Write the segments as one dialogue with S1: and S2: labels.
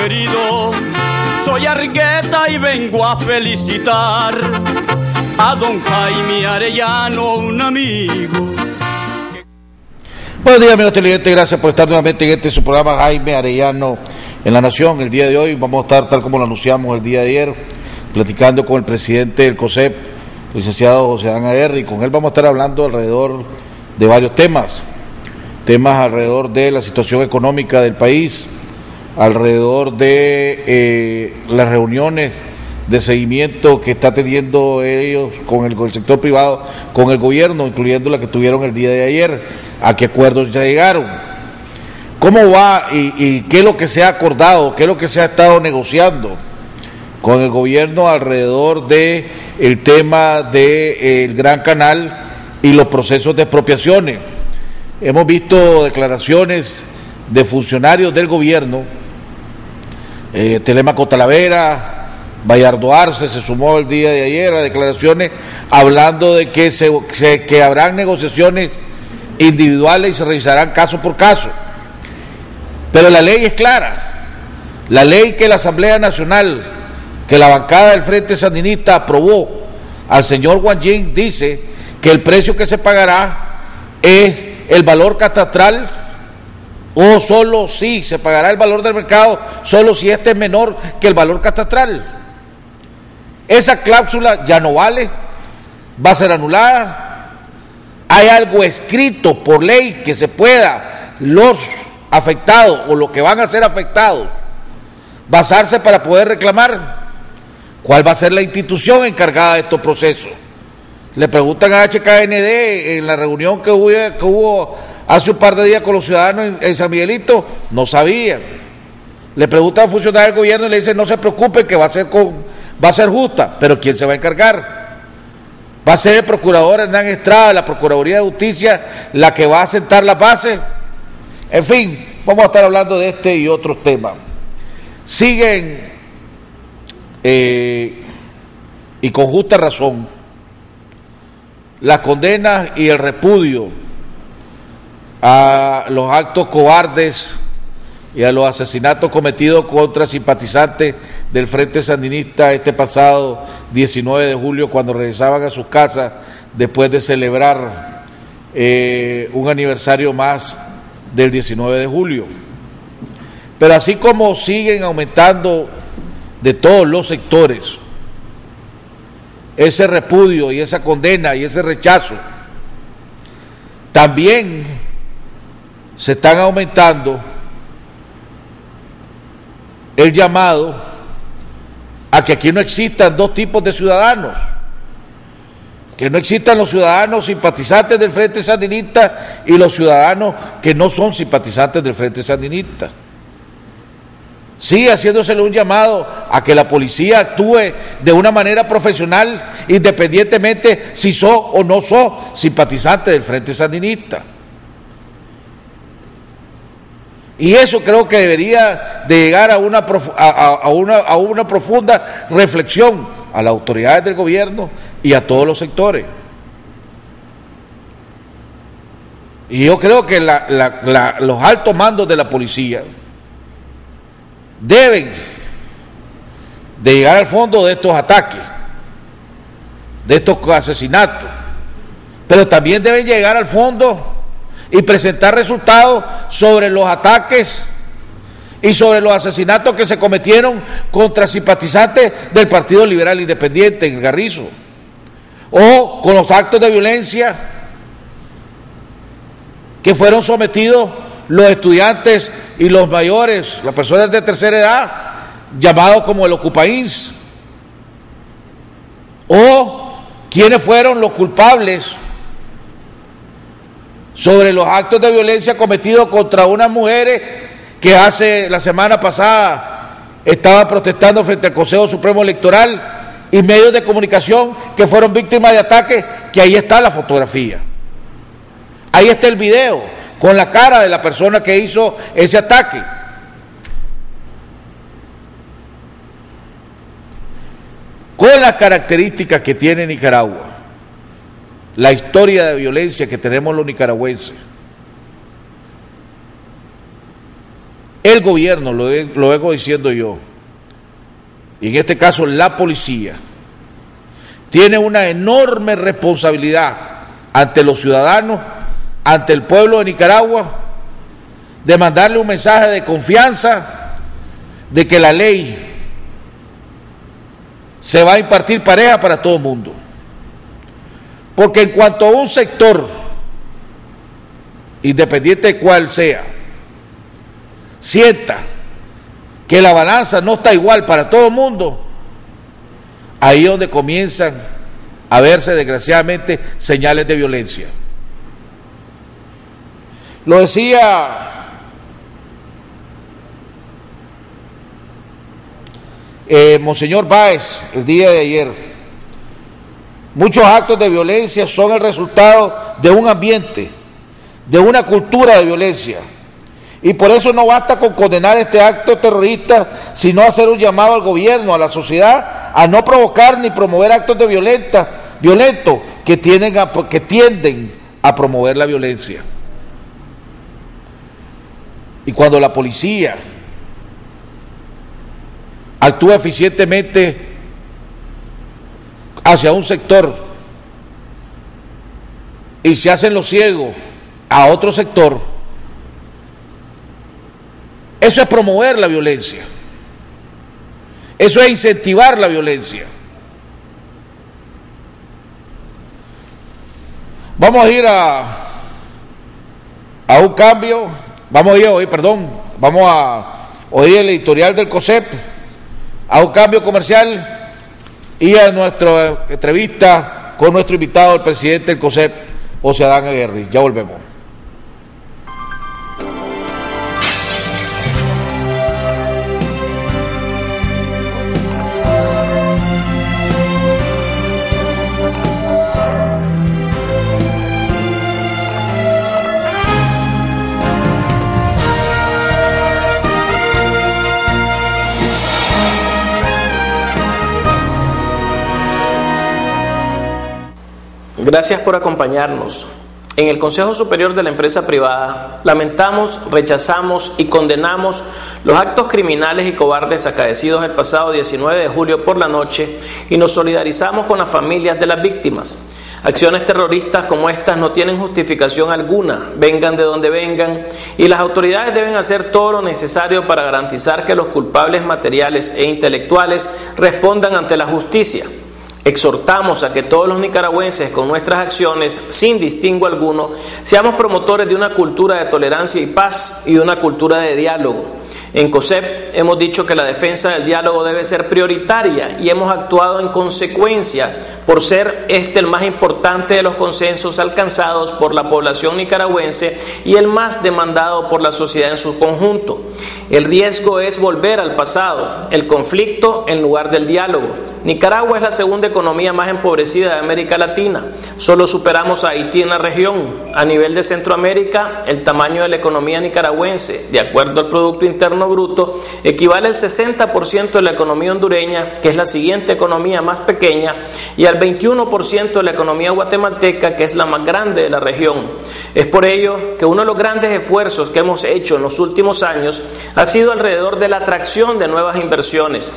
S1: querido, soy Argueta y vengo a felicitar a don Jaime Arellano, un amigo.
S2: Buenos días, amigos televidentes, gracias por estar nuevamente en este su programa Jaime Arellano en La Nación. El día de hoy vamos a estar, tal como lo anunciamos el día de ayer, platicando con el presidente del COSEP, licenciado José Adán Aguirre, y con él vamos a estar hablando alrededor de varios temas alrededor de la situación económica del país, alrededor de las reuniones de seguimiento que está teniendo ellos con el sector privado, con el gobierno, incluyendo la que tuvieron el día de ayer, a qué acuerdos ya llegaron, cómo va y qué es lo que se ha acordado, qué es lo que se ha estado negociando con el gobierno alrededor de el tema del Gran Canal y los procesos de expropiaciones. Hemos visto declaraciones de funcionarios del gobierno, Telemaco Talavera, Bayardo Arce se sumó el día de ayer a declaraciones hablando de que habrán negociaciones individuales y se revisarán caso por caso. Pero la ley es clara, la ley que la Asamblea Nacional, que la bancada del Frente Sandinista aprobó al señor Guanyin, dice que el precio que se pagará es el valor catastral, o solo si se pagará el valor del mercado, solo si este es menor que el valor catastral. Esa cláusula ya no vale, va a ser anulada. Hay algo escrito por ley que se pueda los afectados o los que van a ser afectados basarse para poder reclamar. ¿Cuál va a ser la institución encargada de estos procesos? Le preguntan a HKND en la reunión que hubo hace un par de días con los ciudadanos en San Miguelito, no sabían. Le preguntan a funcionarios del gobierno y le dicen no se preocupen que va a ser justa, pero ¿quién se va a encargar? ¿Va a ser el procurador Hernán Estrada, la Procuraduría de Justicia, la que va a sentar las bases? En fin, vamos a estar hablando de este y otros temas. Siguen, y con justa razón, las condenas y el repudio a los actos cobardes y a los asesinatos cometidos contra simpatizantes del Frente Sandinista este pasado 19 de julio, cuando regresaban a sus casas después de celebrar un aniversario más del 19 de julio. Pero así como siguen aumentando de todos los sectores ese repudio y esa condena y ese rechazo, también se están aumentando el llamado a que aquí no existan dos tipos de ciudadanos, que no existan los ciudadanos simpatizantes del Frente Sandinista y los ciudadanos que no son simpatizantes del Frente Sandinista. Sigue haciéndosele un llamado a que la policía actúe de una manera profesional, independientemente si son o no son simpatizantes del Frente Sandinista. Y eso creo que debería de llegar a una profunda reflexión a las autoridades del gobierno y a todos los sectores. Y yo creo que los altos mandos de la policía deben de llegar al fondo de estos ataques, de estos asesinatos, pero también deben llegar al fondo y presentar resultados sobre los ataques y sobre los asesinatos que se cometieron contra simpatizantes del Partido Liberal Independiente en el Garrizo, o con los actos de violencia que fueron sometidos los estudiantes y los mayores, las personas de tercera edad, llamados como el Ocupaíns, o quienes fueron los culpables sobre los actos de violencia cometidos contra unas mujeres que la semana pasada estaban protestando frente al Consejo Supremo Electoral, y medios de comunicación que fueron víctimas de ataques, que ahí está la fotografía, ahí está el video con la cara de la persona que hizo ese ataque. Con las características que tiene Nicaragua, la historia de violencia que tenemos los nicaragüenses, el gobierno, lo vengo diciendo yo, y en este caso la policía, tiene una enorme responsabilidad ante los ciudadanos, ante el pueblo de Nicaragua, de mandarle un mensaje de confianza, de que la ley se va a impartir pareja para todo el mundo. Porque en cuanto a un sector, independiente de cuál sea, sienta que la balanza no está igual para todo el mundo, ahí es donde comienzan a verse desgraciadamente señales de violencia. Lo decía Monseñor Báez el día de ayer: muchos actos de violencia son el resultado de un ambiente, de una cultura de violencia, y por eso no basta con condenar este acto terrorista, sino hacer un llamado al gobierno, a la sociedad, a no provocar ni promover actos de violentos que tienden a promover la violencia. Y cuando la policía actúa eficientemente hacia un sector y se hacen los ciegos a otro sector, eso es promover la violencia, eso es incentivar la violencia. Vamos a ir a un cambio, vamos a oír el editorial del COSEP, a un cambio comercial y a nuestra entrevista con nuestro invitado, el presidente del COSEP, José Adán Aguirre. Ya volvemos.
S3: Gracias por acompañarnos. En el Consejo Superior de la Empresa Privada lamentamos, rechazamos y condenamos los actos criminales y cobardes acaecidos el pasado 19 de julio por la noche y nos solidarizamos con las familias de las víctimas. Acciones terroristas como estas no tienen justificación alguna, vengan de donde vengan, y las autoridades deben hacer todo lo necesario para garantizar que los culpables materiales e intelectuales respondan ante la justicia. Exhortamos a que todos los nicaragüenses, con nuestras acciones, sin distingo alguno, seamos promotores de una cultura de tolerancia y paz y de una cultura de diálogo. En COSEP hemos dicho que la defensa del diálogo debe ser prioritaria y hemos actuado en consecuencia por ser el más importante de los consensos alcanzados por la población nicaragüense y el más demandado por la sociedad en su conjunto. El riesgo es volver al pasado, el conflicto en lugar del diálogo. Nicaragua es la segunda economía más empobrecida de América Latina. Solo superamos a Haití en la región. A nivel de Centroamérica, el tamaño de la economía nicaragüense, de acuerdo al Producto Interno Bruto, equivale al 60% de la economía hondureña, que es la siguiente economía más pequeña, y al 21% de la economía guatemalteca, que es la más grande de la región. Es por ello que uno de los grandes esfuerzos que hemos hecho en los últimos años ha sido alrededor de la atracción de nuevas inversiones.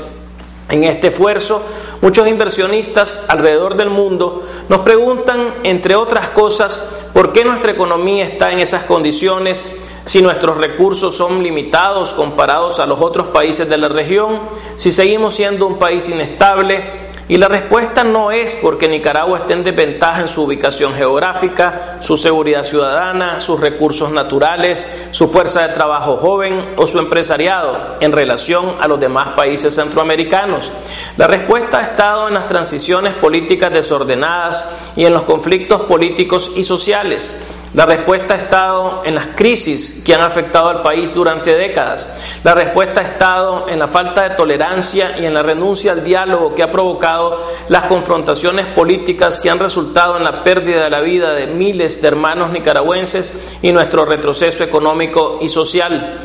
S3: En este esfuerzo, muchos inversionistas alrededor del mundo nos preguntan, entre otras cosas, por qué nuestra economía está en esas condiciones, si nuestros recursos son limitados comparados a los otros países de la región, si seguimos siendo un país inestable. Y la respuesta no es porque Nicaragua esté en desventaja en su ubicación geográfica, su seguridad ciudadana, sus recursos naturales, su fuerza de trabajo joven o su empresariado en relación a los demás países centroamericanos. La respuesta ha estado en las transiciones políticas desordenadas y en los conflictos políticos y sociales. La respuesta ha estado en las crisis que han afectado al país durante décadas. La respuesta ha estado en la falta de tolerancia y en la renuncia al diálogo que ha provocado las confrontaciones políticas que han resultado en la pérdida de la vida de miles de hermanos nicaragüenses y nuestro retroceso económico y social.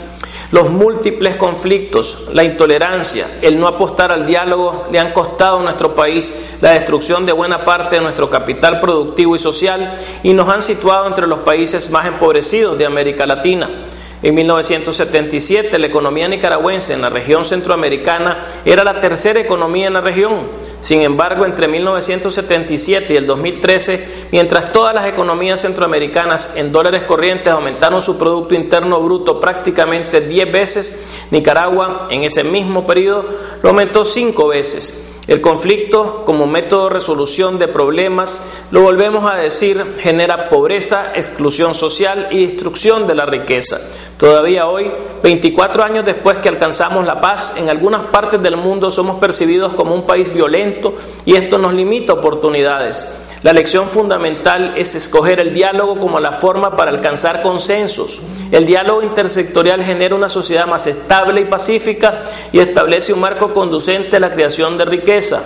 S3: Los múltiples conflictos, la intolerancia, el no apostar al diálogo le han costado a nuestro país la destrucción de buena parte de nuestro capital productivo y social y nos han situado entre los países más empobrecidos de América Latina. En 1977, la economía nicaragüense en la región centroamericana era la tercera economía en la región. Sin embargo, entre 1977 y el 2013, mientras todas las economías centroamericanas en dólares corrientes aumentaron su Producto Interno Bruto prácticamente 10 veces, Nicaragua en ese mismo periodo lo aumentó 5 veces. El conflicto, como método de resolución de problemas, lo volvemos a decir, genera pobreza, exclusión social y destrucción de la riqueza. Todavía hoy, 24 años después que alcanzamos la paz, en algunas partes del mundo somos percibidos como un país violento y esto nos limita oportunidades. La lección fundamental es escoger el diálogo como la forma para alcanzar consensos. El diálogo intersectorial genera una sociedad más estable y pacífica y establece un marco conducente a la creación de riqueza.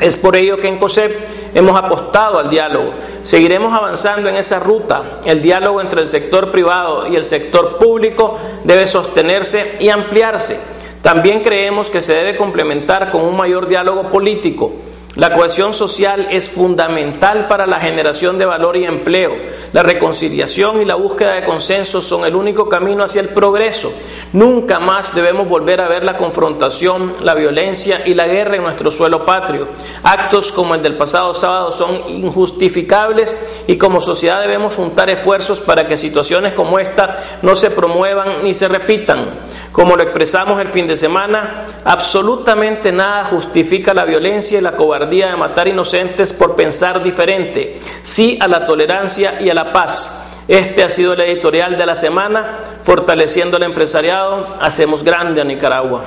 S3: Es por ello que en COSEP hemos apostado al diálogo. Seguiremos avanzando en esa ruta. El diálogo entre el sector privado y el sector público debe sostenerse y ampliarse. También creemos que se debe complementar con un mayor diálogo político. La cohesión social es fundamental para la generación de valor y empleo. La reconciliación y la búsqueda de consensos son el único camino hacia el progreso. Nunca más debemos volver a ver la confrontación, la violencia y la guerra en nuestro suelo patrio. Actos como el del pasado sábado son injustificables y como sociedad debemos juntar esfuerzos para que situaciones como esta no se promuevan ni se repitan. Como lo expresamos el fin de semana, absolutamente nada justifica la violencia y la cobardía de matar inocentes por pensar diferente. Sí a la tolerancia y a la paz. Este ha sido el editorial de la semana. Fortaleciendo el empresariado, hacemos grande a Nicaragua.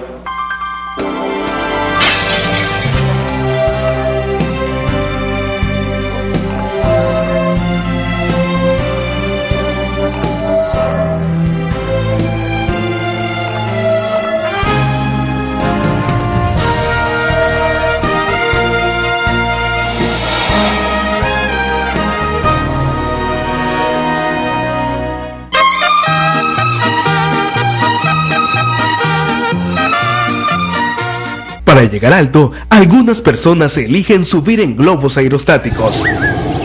S4: Para llegar alto, algunas personas eligen subir en globos aerostáticos.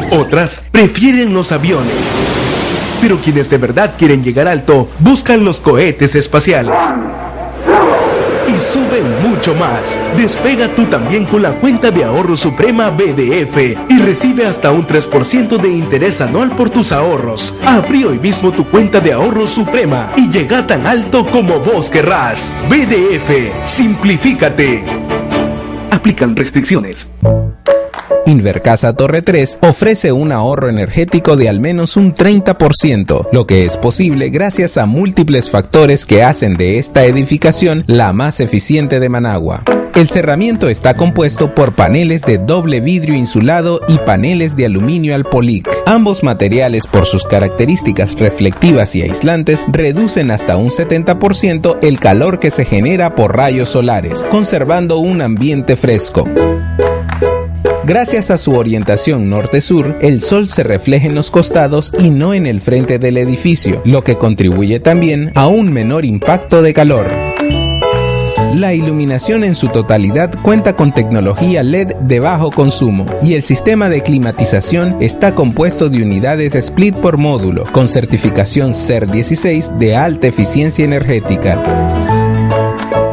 S4: Otras prefieren los aviones. Pero quienes de verdad quieren llegar alto, buscan los cohetes espaciales. Y suben mucho más. Despega tú también con la cuenta de ahorro Suprema BDF y recibe hasta un 3% de interés anual por tus ahorros. Abrí hoy mismo tu cuenta de ahorro Suprema y llega tan alto como vos querrás. BDF, simplifícate. Aplican restricciones.
S5: Invercasa Torre 3 ofrece un ahorro energético de al menos un 30%, lo que es posible gracias a múltiples factores que hacen de esta edificación la más eficiente de Managua. El cerramiento está compuesto por paneles de doble vidrio insulado y paneles de aluminio Alpolic. Ambos materiales, por sus características reflectivas y aislantes, reducen hasta un 70% el calor que se genera por rayos solares, conservando un ambiente fresco. Gracias a su orientación norte-sur, el sol se refleja en los costados y no en el frente del edificio, lo que contribuye también a un menor impacto de calor. La iluminación en su totalidad cuenta con tecnología LED de bajo consumo y el sistema de climatización está compuesto de unidades split por módulo, con certificación CER 16 de alta eficiencia energética.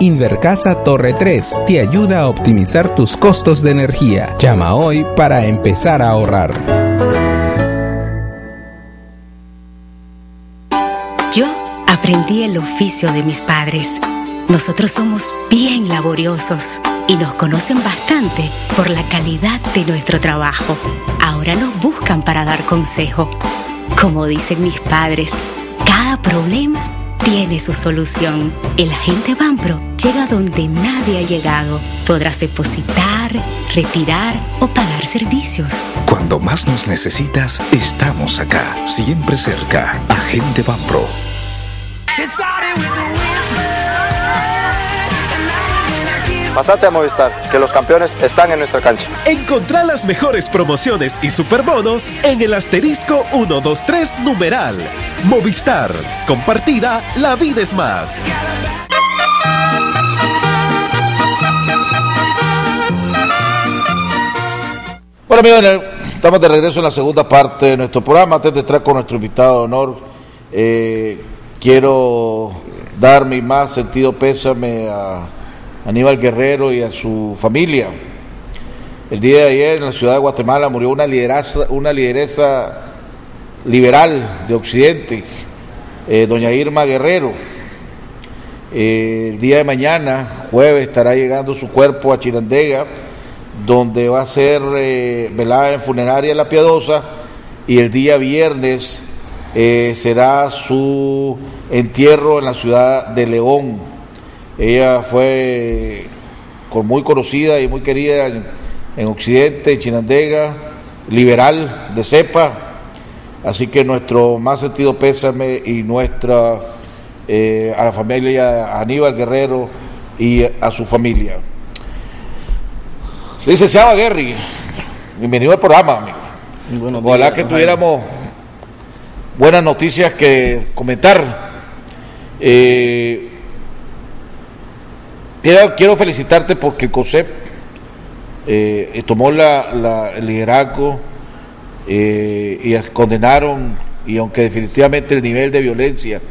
S5: Invercasa Torre 3 te ayuda a optimizar tus costos de energía. Llama hoy para empezar a ahorrar.
S6: Yo aprendí el oficio de mis padres. Nosotros somos bien laboriosos y nos conocen bastante por la calidad de nuestro trabajo. Ahora nos buscan para dar consejo. Como dicen mis padres, cada problema tiene su solución. El agente Banpro llega donde nadie ha llegado. Podrás depositar, retirar o pagar servicios.
S7: Cuando más nos necesitas, estamos acá, siempre cerca. Agente Banpro.
S8: Pasate a Movistar, que los campeones están en nuestra cancha.
S4: Encontrá las mejores promociones y superbonos en el asterisco 123 numeral. Movistar, compartida, la vida es más.
S2: Bueno, amigos, estamos de regreso en la segunda parte de nuestro programa. Antes de entrar con nuestro invitado de honor, quiero dar mi más sentido pésame a Aníbal Guerrero y a su familia. El día de ayer en la ciudad de Guatemala murió una lideresa liberal de Occidente, doña Irma Guerrero. El día de mañana, jueves, estará llegando su cuerpo a Chinandega, donde va a ser velada en funeraria La Piadosa, y el día viernes será su entierro en la ciudad de León. Ella fue muy conocida y muy querida en Occidente, en Chinandega, liberal de cepa, así que nuestro más sentido pésame y nuestra a la familia Aníbal Guerrero y a su familia. Licenciado Aguerri, bienvenido al programa, amigo. Ojalá que tuviéramos buenas noticias que comentar. Quiero felicitarte porque el COSEP tomó el liderazgo y condenaron, y aunque definitivamente el nivel de violencia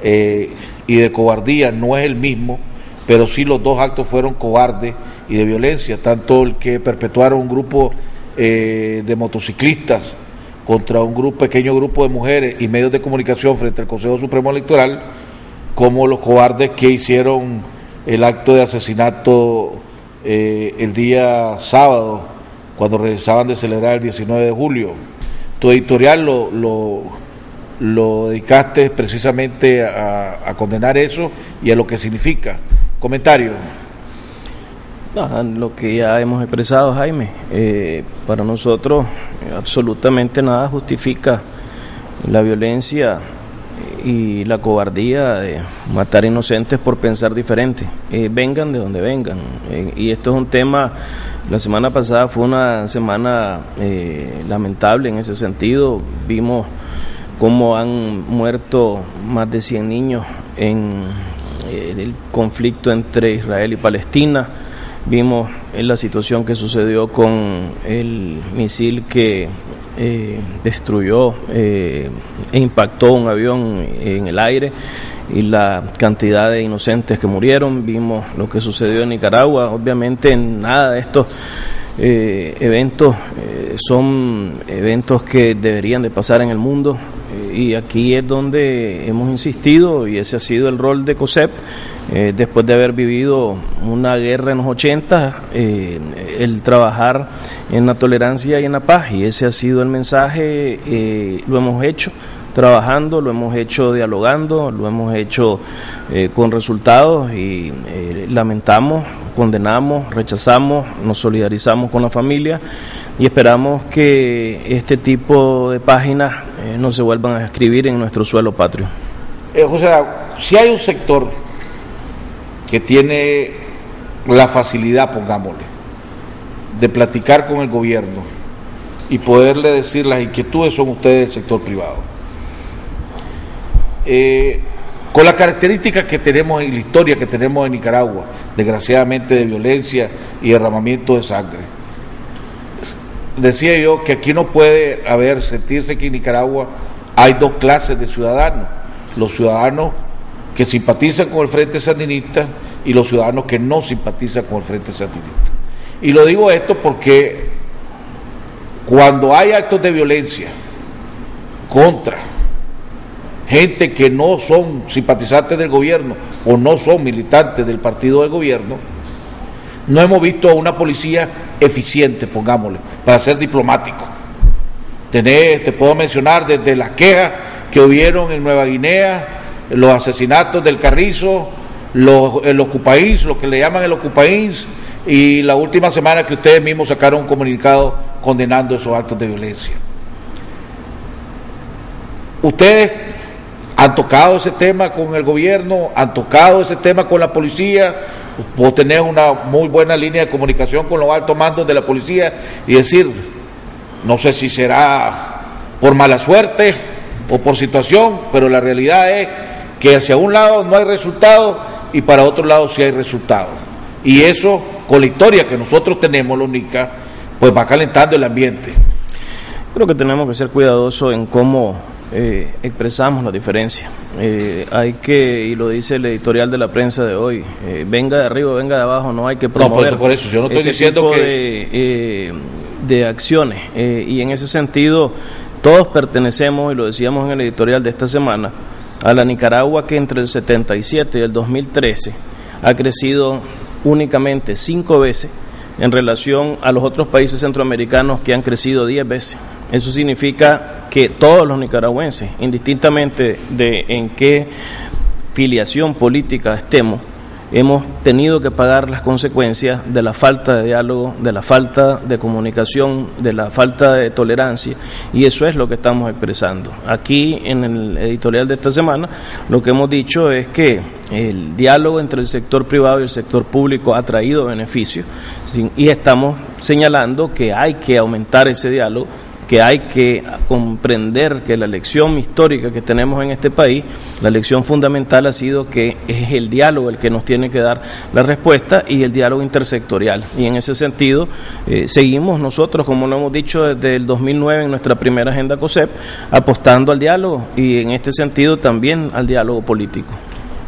S2: y de cobardía no es el mismo, pero sí los dos actos fueron cobardes y de violencia, tanto el que perpetuaron un grupo de motociclistas contra un pequeño grupo de mujeres y medios de comunicación frente al Consejo Supremo Electoral, como los cobardes que hicieron el acto de asesinato el día sábado, cuando regresaban de celebrar el 19 de julio. Tu editorial lo dedicaste precisamente a condenar eso y a lo que significa. Comentario.
S3: Lo que ya hemos expresado, Jaime, para nosotros absolutamente nada justifica la violencia y la cobardía de matar inocentes por pensar diferente, vengan de donde vengan, y esto es un tema. La semana pasada fue una semana lamentable en ese sentido. Vimos cómo han muerto más de 100 niños en el conflicto entre Israel y Palestina. Vimos la situación que sucedió con el misil que destruyó e impactó un avión en el aire, y la cantidad de inocentes que murieron. Vimos lo que sucedió en Nicaragua. Obviamente nada de estos eventos son eventos que deberían de pasar en el mundo, y aquí es donde hemos insistido, y ese ha sido el rol de COSEP, después de haber vivido una guerra en los 80, el trabajar en la tolerancia y en la paz, y ese ha sido el mensaje. Lo hemos hecho trabajando, lo hemos hecho dialogando, lo hemos hecho con resultados, y lamentamos, condenamos, rechazamos, nos solidarizamos con la familia, y esperamos que este tipo de páginas no se vuelvan a escribir en nuestro suelo patrio.
S2: José, si hay un sector que tiene la facilidad, pongámosle, de platicar con el gobierno y poderle decir las inquietudes, son ustedes del sector privado. Con las características que tenemos y la historia que tenemos en Nicaragua, desgraciadamente, de violencia y derramamiento de sangre, decía yo que aquí no puede sentirse que en Nicaragua hay dos clases de ciudadanos: los ciudadanos que simpatizan con el Frente Sandinista y los ciudadanos que no simpatizan con el Frente Sandinista. Y lo digo esto porque cuando hay actos de violencia contra gente que no son simpatizantes del gobierno o no son militantes del partido del gobierno, no hemos visto a una policía eficiente, pongámosle, para ser diplomático. Te puedo mencionar desde las quejas que hubieron en Nueva Guinea, los asesinatos del Carrizo, el Ocupaís, lo que le llaman el Ocupaís, y la última semana que ustedes mismos sacaron un comunicado condenando esos actos de violencia. Ustedes han tocado ese tema con el gobierno, han tocado ese tema con la policía. Vos tenés una muy buena línea de comunicación con los altos mandos de la policía, y decir, no sé si será por mala suerte o por situación, pero la realidad es que hacia un lado no hay resultado y para otro lado sí hay resultado, y eso, con la historia que nosotros tenemos, los NICA, pues va calentando el ambiente.
S3: Creo que tenemos que ser cuidadosos en cómo expresamos la diferencia. Hay que, y lo dice el editorial de la prensa de hoy, venga de arriba, venga de abajo, no hay que promover
S2: por eso yo no estoy
S3: ese
S2: diciendo
S3: tipo
S2: que
S3: de acciones. Y en ese sentido, todos pertenecemos, y lo decíamos en el editorial de esta semana, a la Nicaragua que entre el 77 y el 2013 ha crecido únicamente 5 veces en relación a los otros países centroamericanos que han crecido 10 veces. Eso significa que todos los nicaragüenses, indistintamente de en qué filiación política estemos, hemos tenido que pagar las consecuencias de la falta de diálogo, de la falta de comunicación, de la falta de tolerancia, y eso es lo que estamos expresando. Aquí en el editorial de esta semana lo que hemos dicho es que el diálogo entre el sector privado y el sector público ha traído beneficios, y estamos señalando que hay que aumentar ese diálogo, que hay que comprender que la lección histórica que tenemos en este país, la lección fundamental ha sido que es el diálogo el que nos tiene que dar la respuesta, y el diálogo intersectorial. Y en ese sentido seguimos nosotros, como lo hemos dicho desde el 2009 en nuestra primera agenda COSEP, apostando al diálogo, y en este sentido también al diálogo político.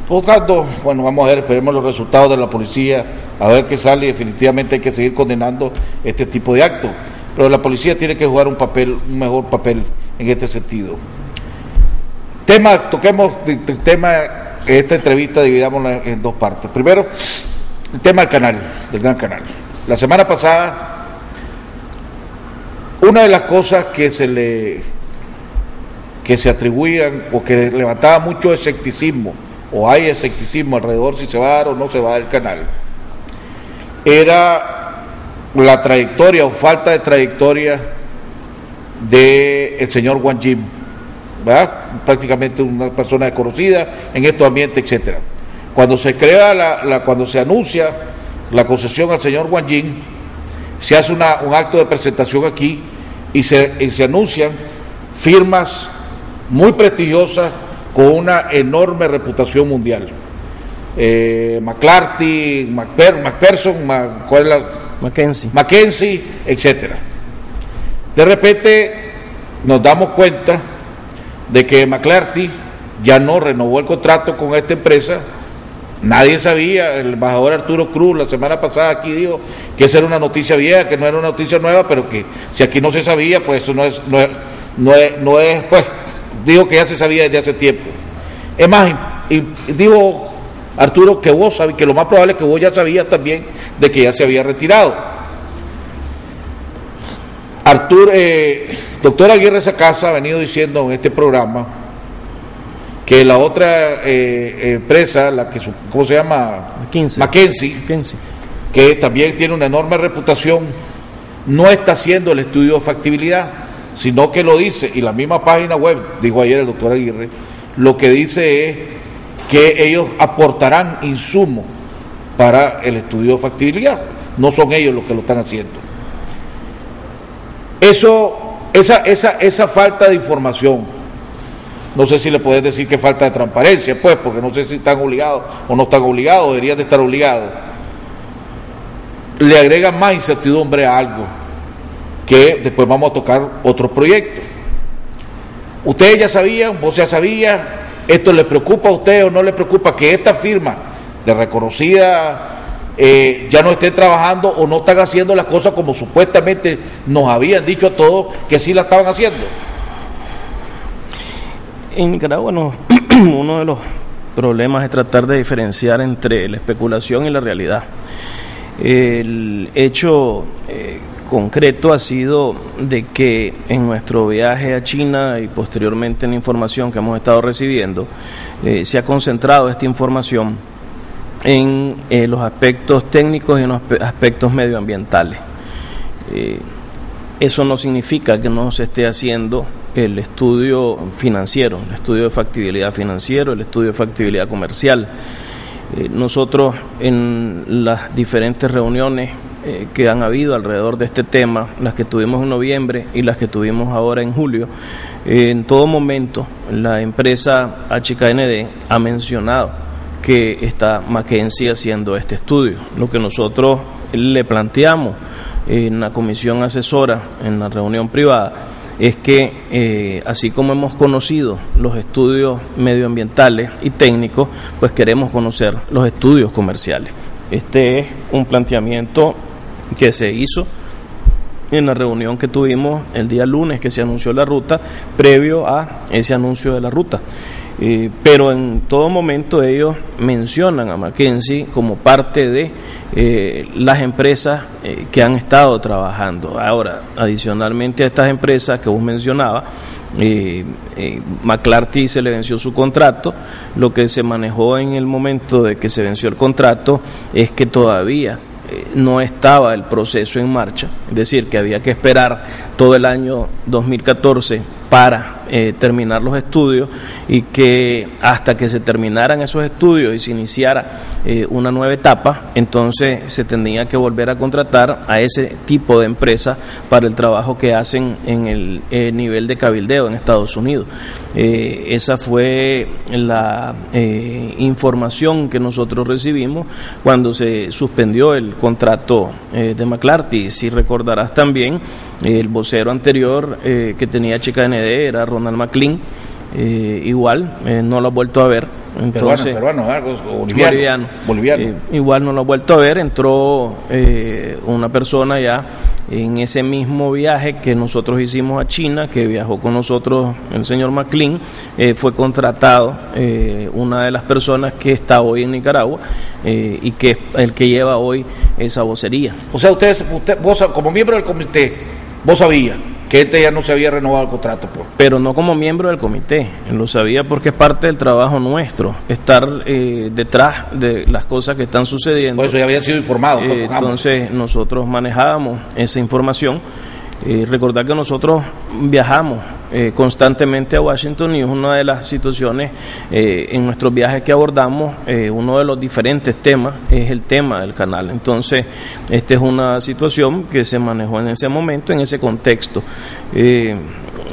S2: Por tanto, bueno, vamos a ver, esperemos los resultados de la policía, a ver qué sale. Definitivamente hay que seguir condenando este tipo de actos, pero la policía tiene que jugar un mejor papel en este sentido. Toquemos el tema, esta entrevista dividámosla en dos partes. Primero, el tema del Gran Canal. La semana pasada, una de las cosas que se atribuían o que levantaba mucho escepticismo, o hay escepticismo alrededor si se va a dar o no se va a dar el canal, era la trayectoria o falta de trayectoria del señor Wang Jin, ¿verdad? Prácticamente una persona desconocida en estos ambientes, etcétera. Cuando se crea cuando se anuncia la concesión al señor Wang Jin, se hace un acto de presentación aquí y se anuncian firmas muy prestigiosas con una enorme reputación mundial. McClarty, McPherson, ¿cuál es la? Mackenzie, etcétera. De repente nos damos cuenta de que McClarty ya no renovó el contrato con esta empresa. Nadie sabía. El embajador Arturo Cruz la semana pasada aquí dijo que esa era una noticia vieja, que no era una noticia nueva, pero que si aquí no se sabía, pues eso no es pues dijo que ya se sabía desde hace tiempo. Es más, y digo, Arturo, que vos sabés, que lo más probable es que vos ya sabías también de que ya se había retirado. Doctor Aguirre Sacasa ha venido diciendo en este programa que la otra empresa, la que, ¿cómo se llama? Mackenzie, que también tiene una enorme reputación, no está haciendo el estudio de factibilidad, sino que lo dice, y la misma página web, dijo ayer el doctor Aguirre, lo que dice es que ellos aportarán insumos para el estudio de factibilidad, no son ellos los que lo están haciendo. Esa falta de información, no sé si le podés decir que falta de transparencia, pues, porque no sé si están obligados o no están obligados, deberían de estar obligados, le agrega más incertidumbre a algo, que después vamos a tocar otros proyectos. Ustedes ya sabían, vos ya sabías. ¿Esto le preocupa a usted o no le preocupa que esta firma de reconocida ya no estén trabajando o no están haciendo las cosas como supuestamente nos habían dicho a todos que sí la estaban haciendo?
S3: En Nicaragua uno de los problemas es tratar de diferenciar entre la especulación y la realidad. El hecho concreto ha sido de que en nuestro viaje a China y posteriormente en la información que hemos estado recibiendo, se ha concentrado esta información en los aspectos técnicos y en los aspectos medioambientales. Eso no significa que no se esté haciendo el estudio financiero, el estudio de factibilidad financiero, el estudio de factibilidad comercial. Nosotros en las diferentes reuniones que han habido alrededor de este tema, las que tuvimos en noviembre y las que tuvimos ahora en julio, en todo momento la empresa HKND ha mencionado que está Mackenzie haciendo este estudio. Lo que nosotros le planteamos en la comisión asesora, en la reunión privada, es que así como hemos conocido los estudios medioambientales y técnicos, pues queremos conocer los estudios comerciales. Este es un planteamiento que se hizo en la reunión que tuvimos el día lunes que se anunció la ruta, previo a ese anuncio de la ruta. Pero en todo momento ellos mencionan a McKinsey como parte de las empresas que han estado trabajando. Ahora, adicionalmente a estas empresas que vos mencionabas, McClarty se le venció su contrato. Lo que se manejó en el momento de que se venció el contrato es que todavía no estaba el proceso en marcha, es decir, que había que esperar todo el año 2014 para terminar los estudios, y que hasta que se terminaran esos estudios y se iniciara una nueva etapa, entonces se tenía que volver a contratar a ese tipo de empresa para el trabajo que hacen en el nivel de cabildeo en Estados Unidos. Esa fue la información que nosotros recibimos cuando se suspendió el contrato de McClarty. Si recordarás también, el vocero anterior que tenía HKND era Ronald McLean, igual no lo ha vuelto a ver. Entonces, boliviano. Igual no lo ha vuelto a ver. Entró una persona ya en ese mismo viaje que nosotros hicimos a China, que viajó con nosotros el señor McLean, fue contratado una de las personas que está hoy en Nicaragua y que es el que lleva hoy esa vocería.
S2: O sea, vos como miembro del comité, vos sabías que este ya no se había renovado el contrato.
S3: Pero no como miembro del comité, lo sabía porque es parte del trabajo nuestro, estar detrás de las cosas que están sucediendo.
S2: Por eso ya había sido informado.
S3: Entonces nosotros manejábamos esa información. Recordar que nosotros viajamos constantemente a Washington, y es una de las situaciones en nuestros viajes que abordamos, uno de los diferentes temas es el tema del canal. Entonces esta es una situación que se manejó en ese momento, en ese contexto.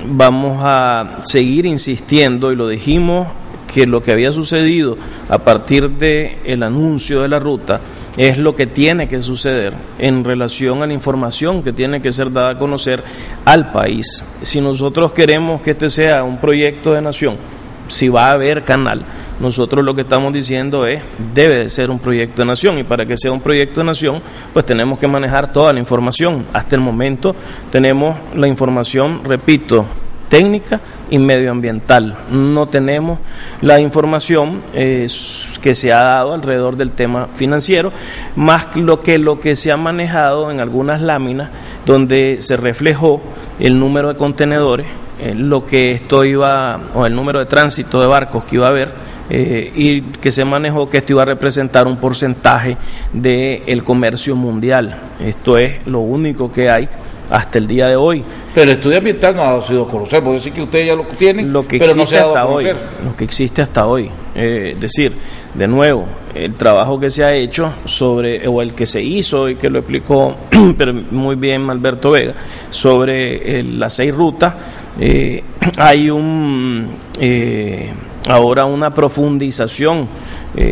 S3: Vamos a seguir insistiendo, y lo dijimos, que lo que había sucedido a partir del anuncio de la ruta es lo que tiene que suceder en relación a la información que tiene que ser dada a conocer al país. Si nosotros queremos que este sea un proyecto de nación, si va a haber canal, nosotros lo que estamos diciendo es, debe de ser un proyecto de nación, y para que sea un proyecto de nación, pues tenemos que manejar toda la información. Hasta el momento tenemos la información, repito, técnica y medioambiental. No tenemos la información que se ha dado alrededor del tema financiero, más lo que se ha manejado en algunas láminas donde se reflejó el número de contenedores, lo que esto iba, o el número de tránsito de barcos que iba a haber, y que se manejó que esto iba a representar un porcentaje del comercio mundial. Esto es lo único que hay hasta el día de hoy.
S2: Pero el estudio ambiental no ha sido a conocer, puede decir que ustedes ya lo tienen, pero no se ha dado a conocer.
S3: Lo que existe hasta hoy. Es decir, de nuevo, el trabajo que se ha hecho sobre, o el que se hizo y que lo explicó pero muy bien Alberto Vega, sobre las 6 rutas, hay ahora una profundización,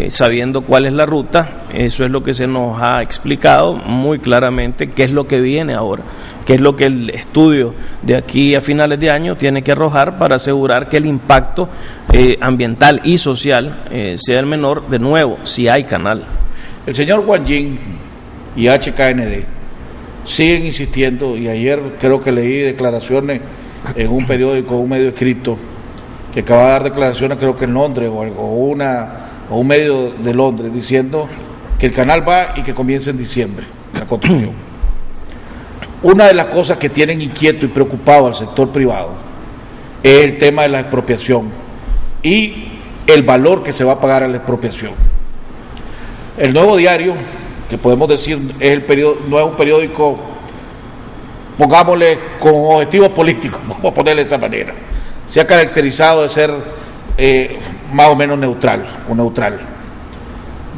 S3: sabiendo cuál es la ruta. Eso es lo que se nos ha explicado muy claramente, qué es lo que viene ahora, qué es lo que el estudio de aquí a finales de año tiene que arrojar para asegurar que el impacto ambiental y social sea el menor, de nuevo, si hay canal.
S2: El señor Wang Jing y HKND siguen insistiendo, y ayer creo que leí declaraciones en un periódico, un medio escrito, que acaba de dar declaraciones, creo que en Londres o un medio de Londres, diciendo que el canal va y que comienza en diciembre la construcción. Una de las cosas que tienen inquieto y preocupado al sector privado es el tema de la expropiación y el valor que se va a pagar a la expropiación. El Nuevo Diario, que podemos decir es no es un periódico, pongámosle, con objetivos políticos, vamos a ponerle de esa manera, se ha caracterizado de ser más o menos neutral.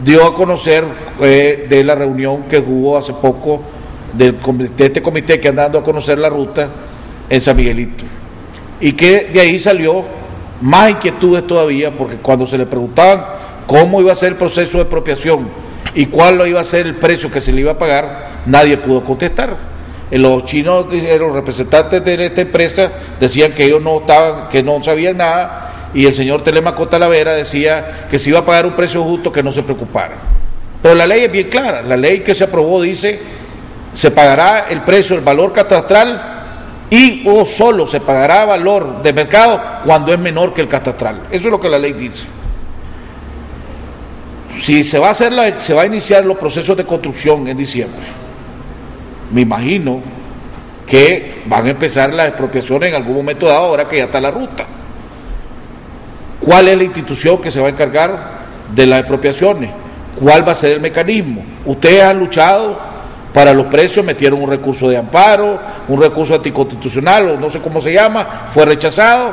S2: Dio a conocer de la reunión que hubo hace poco de este comité que anda dando a conocer la ruta en San Miguelito, y que de ahí salió más inquietudes todavía, porque cuando se le preguntaban cómo iba a ser el proceso de expropiación y cuál iba a ser el precio que se le iba a pagar, nadie pudo contestar. los chinos, los representantes de esta empresa decían que ellos que no sabían nada, y el señor Telemaco Talavera decía que se iba a pagar un precio justo, que no se preocupara. Pero la ley es bien clara, la ley que se aprobó dice: se pagará el precio, el valor catastral, y o solo se pagará valor de mercado cuando es menor que el catastral. Eso es lo que la ley dice. Si se va a iniciar los procesos de construcción en diciembre, me imagino que van a empezar las expropiaciones en algún momento dado, ahora que ya está la ruta. ¿Cuál es la institución que se va a encargar de las expropiaciones? ¿Cuál va a ser el mecanismo? Ustedes han luchado para los precios, metieron un recurso de amparo, un recurso anticonstitucional, o no sé cómo se llama, fue rechazado.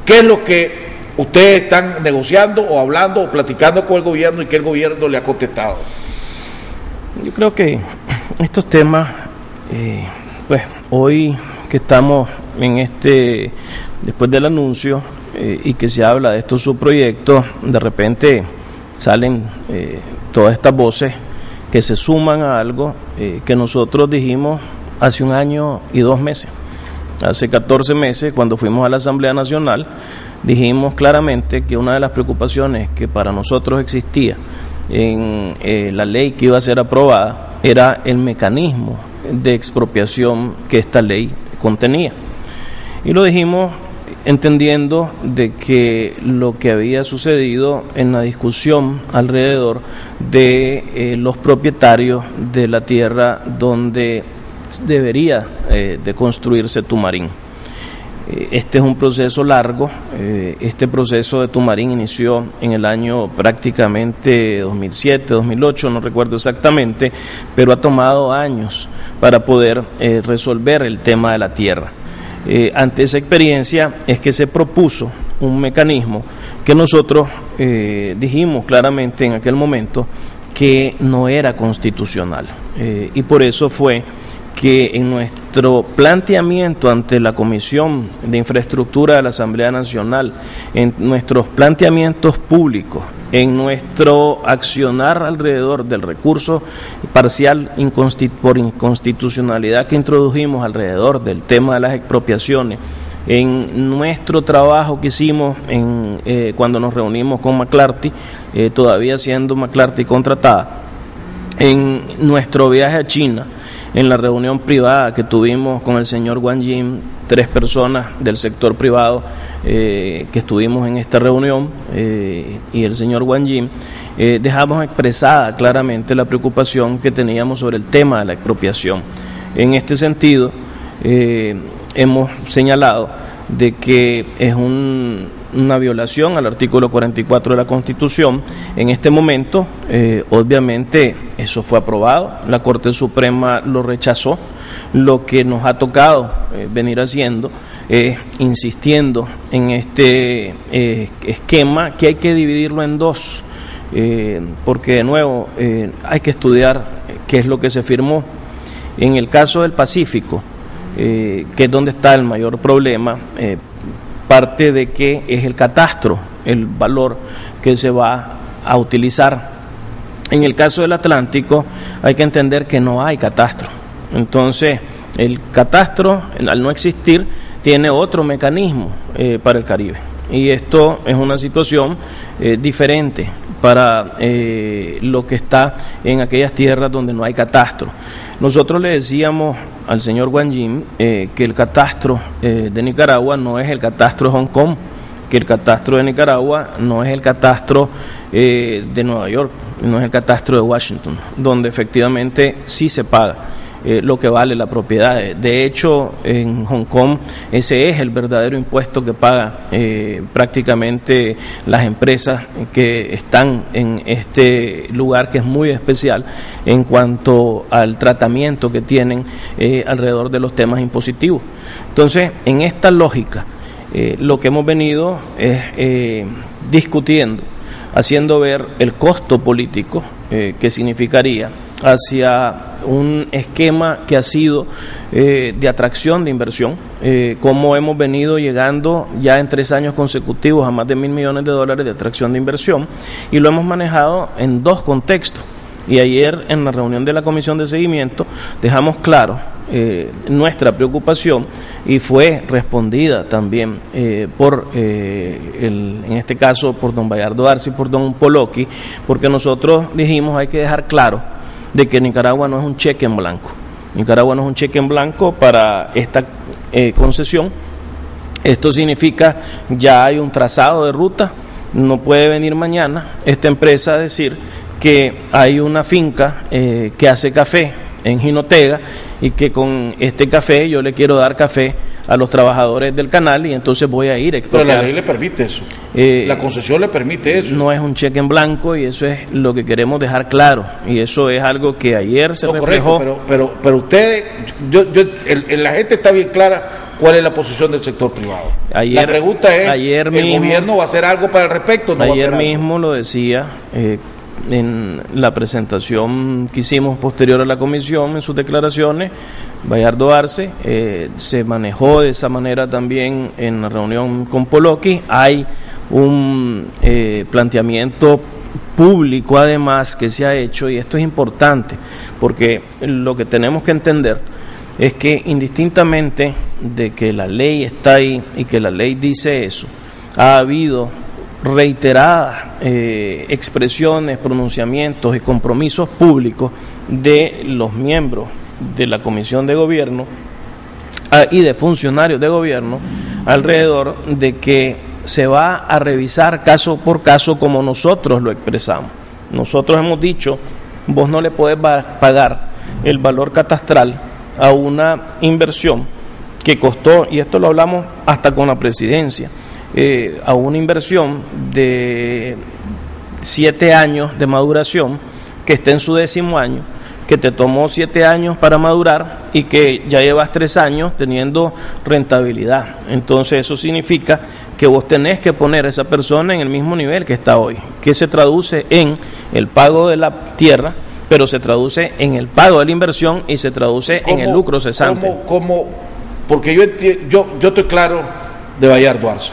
S2: ¿Qué es lo que ustedes están negociando o hablando o platicando con el gobierno y que el gobierno le ha contestado?
S3: Yo creo que estos temas, pues hoy que estamos en después del anuncio y que se habla de estos subproyectos, de repente salen todas estas voces que se suman a algo que nosotros dijimos hace 1 año y 2 meses. Hace 14 meses, cuando fuimos a la Asamblea Nacional, dijimos claramente que una de las preocupaciones que para nosotros existía en la ley que iba a ser aprobada era el mecanismo de expropiación que esta ley contenía. Y lo dijimos entendiendo de que lo que había sucedido en la discusión alrededor de los propietarios de la tierra donde debería de construirse Tumarín. Este es un proceso largo. Este proceso de Tumarín inició en el año prácticamente 2007, 2008, no recuerdo exactamente, pero ha tomado años para poder resolver el tema de la tierra. Ante esa experiencia es que se propuso un mecanismo que nosotros dijimos claramente en aquel momento que no era constitucional, y por eso fue que en nuestro planteamiento ante la Comisión de Infraestructura de la Asamblea Nacional, en nuestros planteamientos públicos, en nuestro accionar alrededor del recurso parcial por inconstitucionalidad que introdujimos alrededor del tema de las expropiaciones, en nuestro trabajo que hicimos cuando nos reunimos con McClarty, todavía siendo McClarty contratada, en nuestro viaje a China, en la reunión privada que tuvimos con el señor Wang Jin, 3 personas del sector privado que estuvimos en esta reunión, y el señor Wang Jin, dejamos expresada claramente la preocupación que teníamos sobre el tema de la expropiación. En este sentido, hemos señalado de que es una violación al artículo 44 de la Constitución. En este momento, obviamente, eso fue aprobado, la Corte Suprema lo rechazó. Lo que nos ha tocado venir haciendo es insistiendo en este esquema, que hay que dividirlo en 2, porque de nuevo hay que estudiar qué es lo que se firmó. En el caso del Pacífico, que es donde está el mayor problema, parte de que es el catastro, el valor que se va a utilizar. En el caso del Atlántico hay que entender que no hay catastro. Entonces, el catastro, al no existir, tiene otro mecanismo para el Caribe. Y esto es una situación diferente para lo que está en aquellas tierras donde no hay catastro. Nosotros le decíamos al señor Wang Jin que el catastro de Nicaragua no es el catastro de Hong Kong, que el catastro de Nicaragua no es el catastro de Nueva York, no es el catastro de Washington, donde efectivamente sí se paga lo que vale la propiedad. De hecho, en Hong Kong ese es el verdadero impuesto que paga prácticamente las empresas que están en este lugar, que es muy especial en cuanto al tratamiento que tienen alrededor de los temas impositivos. Entonces, en esta lógica, lo que hemos venido es discutiendo, haciendo ver el costo político que significaría hacia un esquema que ha sido de atracción de inversión, como hemos venido llegando ya en 3 años consecutivos a más de $1.000 millones de atracción de inversión, y lo hemos manejado en 2 contextos. Y ayer en la reunión de la Comisión de Seguimiento dejamos claro nuestra preocupación y fue respondida también en este caso por don Bayardo Arce y por don Poloqui, porque nosotros dijimos hay que dejar claro de que Nicaragua no es un cheque en blanco. Nicaragua no es un cheque en blanco para esta concesión. Esto significa ya hay un trazado de ruta. No puede venir mañana esta empresa a decir que hay una finca que hace café en Jinotega y que con este café yo le quiero dar café a los trabajadores del canal y entonces voy a ir a expropiar.
S2: Pero la ley le permite eso, la concesión le permite eso.
S3: No es un cheque en blanco y eso es lo que queremos dejar claro, y eso es algo que ayer se reflejó.
S2: Correcto, pero ustedes, la gente está bien clara cuál es la posición del sector privado. La pregunta es, ¿el gobierno va a hacer algo para el respecto? ¿No
S3: ayer mismo lo decía en la presentación que hicimos posterior a la comisión, en sus declaraciones, Bayardo Arce se manejó de esa manera también en la reunión con Poloqui. Hay un planteamiento público además que se ha hecho, y esto es importante porque lo que tenemos que entender es que indistintamente de que la ley está ahí y que la ley dice eso, ha habido reiteradas expresiones, pronunciamientos y compromisos públicos de los miembros de la Comisión de Gobierno y de funcionarios de gobierno alrededor de que se va a revisar caso por caso como nosotros lo expresamos. Nosotros hemos dicho, vos no le podés pagar el valor catastral a una inversión que costó, y esto lo hablamos hasta con la presidencia, a una inversión de 7 años de maduración que está en su 10º año, que te tomó 7 años para madurar y que ya llevas 3 años teniendo rentabilidad. Entonces eso significa que vos tenés que poner a esa persona en el mismo nivel que está hoy, que se traduce en el pago de la tierra, pero se traduce en el pago de la inversión y se traduce en el lucro cesante.
S2: Porque yo estoy claro de Bayardo Arce.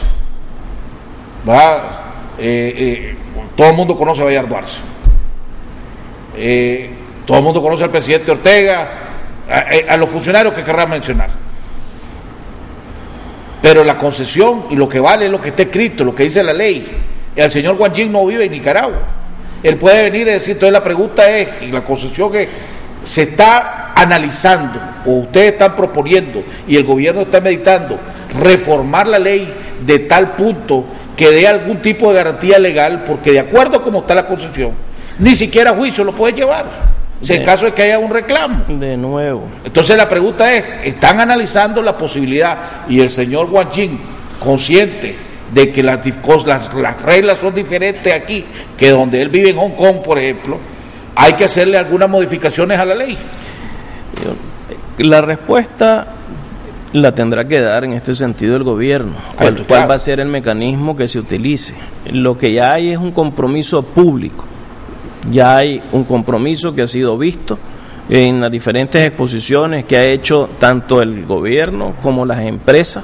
S2: Todo el mundo conoce a Bayardo Arce. Todo el mundo conoce al presidente Ortega, a los funcionarios que querrá mencionar. Pero la concesión y lo que vale es lo que está escrito, lo que dice la ley. Y el señor Guanyin no vive en Nicaragua. Él puede venir y decir, entonces la pregunta es, y la concesión que se está analizando, o ustedes están proponiendo, y el gobierno está meditando, reformar la ley de tal punto que dé algún tipo de garantía legal, porque de acuerdo a cómo está la concesión, ni siquiera a juicio lo puede llevar, si en caso de que haya un reclamo.
S3: De nuevo.
S2: Entonces la pregunta es, están analizando la posibilidad, y el señor Guanyin, consciente de que las reglas son diferentes aquí que donde él vive en Hong Kong, por ejemplo, hay que hacerle algunas modificaciones a la ley.
S3: La respuesta la tendrá que dar en este sentido el gobierno. ¿Cuál va a ser el mecanismo que se utilice? Lo que ya hay es un compromiso público, ya hay un compromiso que ha sido visto en las diferentes exposiciones que ha hecho tanto el gobierno como las empresas,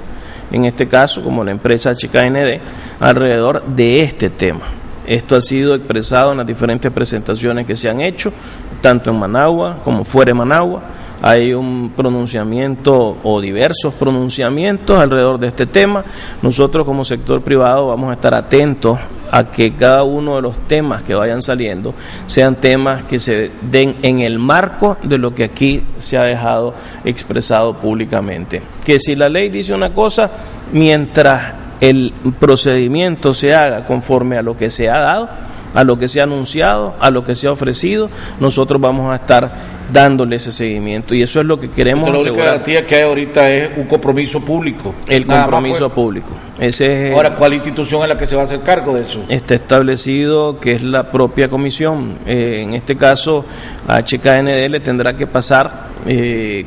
S3: en este caso como la empresa HKND, alrededor de este tema. Esto ha sido expresado en las diferentes presentaciones que se han hecho, tanto en Managua como fuera de Managua. Hay un pronunciamiento o diversos pronunciamientos alrededor de este tema. Nosotros como sector privado vamos a estar atentos a que cada uno de los temas que vayan saliendo sean temas que se den en el marco de lo que aquí se ha dejado expresado públicamente. Que si la ley dice una cosa, mientras el procedimiento se haga conforme a lo que se ha dado, a lo que se ha anunciado, a lo que se ha ofrecido, nosotros vamos a estar dándole ese seguimiento, y eso es lo que queremos asegurar.
S2: La única garantía que hay ahorita es un compromiso público.
S3: El compromiso público. Ese es.
S2: Ahora, ¿cuál institución es la que se va a hacer cargo de eso?
S3: Está establecido que es la propia comisión. En este caso, a HKND le tendrá que pasar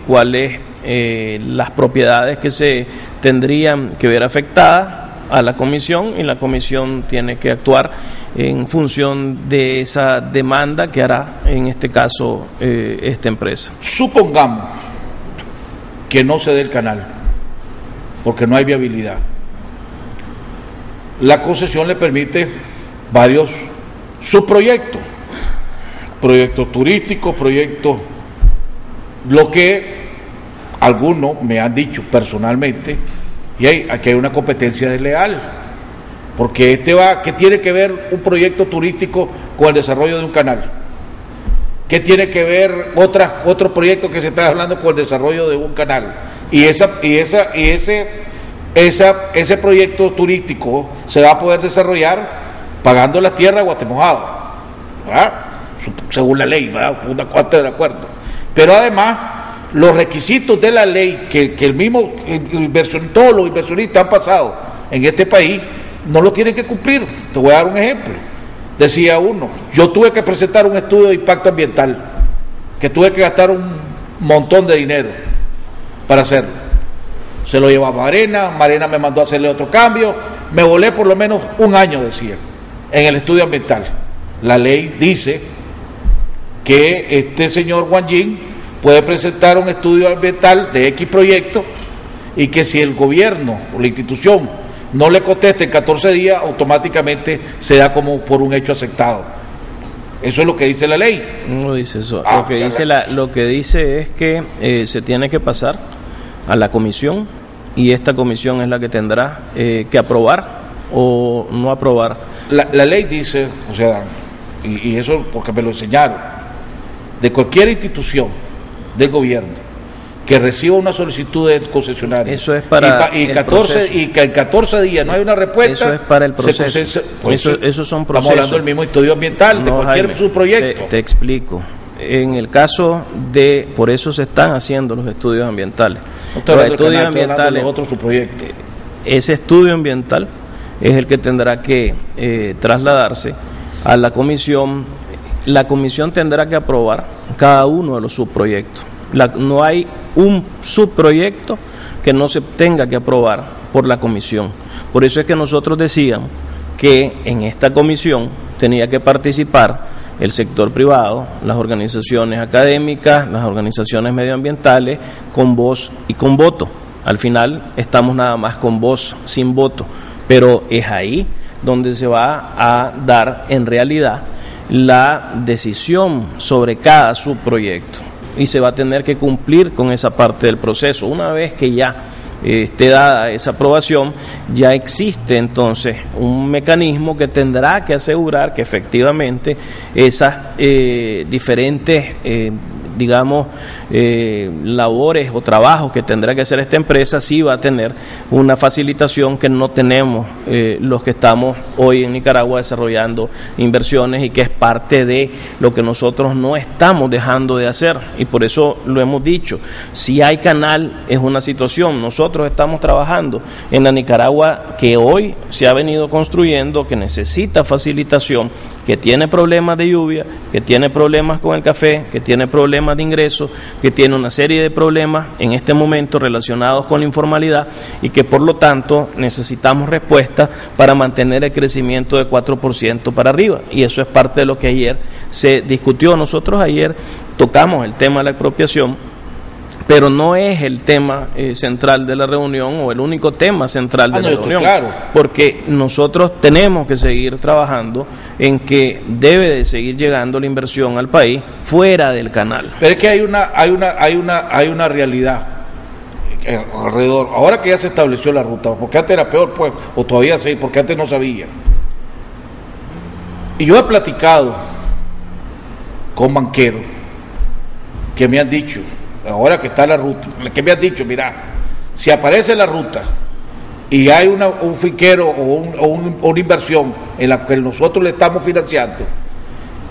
S3: cuáles las propiedades que se tendrían que ver afectadas a la comisión, y la comisión tiene que actuar en función de esa demanda que hará en este caso esta empresa.
S2: Supongamos que no se dé el canal porque no hay viabilidad. La concesión le permite varios subproyectos. proyectos turísticos, proyectos, lo que algunos me han dicho personalmente, y aquí hay una competencia desleal, porque ¿qué tiene que ver un proyecto turístico con el desarrollo de un canal? ¿Qué tiene que ver otro proyecto que se está hablando con el desarrollo de un canal? Y ese proyecto turístico se va a poder desarrollar pagando la tierra a Guatemojado, ¿verdad? Según la ley, ¿verdad? Una cuarta de acuerdo. Pero además, los requisitos de la ley que todos los inversionistas han pasado en este país, no lo tienen que cumplir. Te voy a dar un ejemplo. Decía uno, yo tuve que presentar un estudio de impacto ambiental, que tuve que gastar un montón de dinero para hacerlo. Se lo llevaba Marena me mandó a hacerle otro cambio, me volé por lo menos un año, decía, en el estudio ambiental. La ley dice que este señor Wang Jing puede presentar un estudio ambiental de X proyecto y que si el gobierno o la institución no le contesta en 14 días, automáticamente se da como por un hecho aceptado. Eso es lo que dice la ley.
S3: No dice eso. Lo que dice es que se tiene que pasar a la comisión y esta comisión es la que tendrá que aprobar o no aprobar.
S2: La ley dice, o sea, y eso porque me lo enseñaron, de cualquier institución del gobierno que reciba una solicitud del concesionario,
S3: eso es para
S2: y que en 14 días no hay una respuesta,
S3: eso es para el proceso. Esos son procesos.
S2: Estamos hablando del mismo estudio ambiental, de cualquier subproyecto.
S3: Te explico. En el caso de, por eso se están haciendo los estudios ambientales. Los estudios ambientales,
S2: otros subproyectos.
S3: Ese estudio ambiental es el que tendrá que trasladarse a la comisión. La comisión tendrá que aprobar cada uno de los subproyectos. No hay un subproyecto que no se tenga que aprobar por la comisión. Por eso es que nosotros decíamos que en esta comisión tenía que participar el sector privado, las organizaciones académicas, las organizaciones medioambientales, con voz y con voto. Al final estamos nada más con voz, sin voto, pero es ahí donde se va a dar en realidad la decisión sobre cada subproyecto y se va a tener que cumplir con esa parte del proceso. Una vez que ya esté dada esa aprobación, ya existe entonces un mecanismo que tendrá que asegurar que efectivamente esas diferentes labores o trabajos que tendrá que hacer esta empresa, sí va a tener una facilitación que no tenemos los que estamos hoy en Nicaragua desarrollando inversiones y que es parte de lo que nosotros no estamos dejando de hacer, y por eso lo hemos dicho. Si hay canal es una situación, nosotros estamos trabajando en la Nicaragua que hoy se ha venido construyendo, que necesita facilitación, que tiene problemas de lluvia, que tiene problemas con el café, que tiene problemas de ingresos, que tiene una serie de problemas en este momento relacionados con la informalidad y que por lo tanto necesitamos respuesta para mantener el crecimiento de 4% para arriba, y eso es parte de lo que ayer se discutió. Nosotros ayer tocamos el tema de la expropiación, pero no es el tema central de la reunión o el único tema central de la reunión, claro, porque nosotros tenemos que seguir trabajando en que debe de seguir llegando la inversión al país fuera del canal.
S2: Pero es que hay una realidad alrededor. Ahora que ya se estableció la ruta, porque antes era peor, pues, o todavía sí, porque antes no sabía. Y yo he platicado con banqueros que me han dicho, ahora que está la ruta, que me han dicho, mira, si aparece la ruta y hay un finquero o una inversión en la que nosotros le estamos financiando,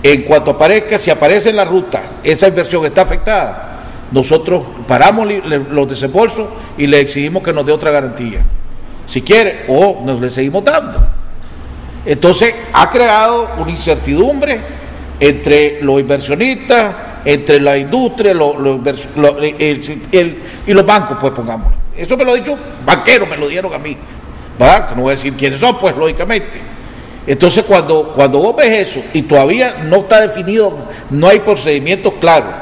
S2: en cuanto aparezca, si aparece en la ruta, esa inversión está afectada, nosotros paramos los desembolsos y le exigimos que nos dé otra garantía, si quiere, o nos le seguimos dando. Entonces ha creado una incertidumbre entre los inversionistas, entre la industria y los bancos, pues pongámoslo. Eso me lo ha dicho banqueros, me lo dieron a mí, ¿verdad? Que no voy a decir quiénes son, pues lógicamente. Entonces cuando vos ves eso y todavía no está definido, no hay procedimientos claros,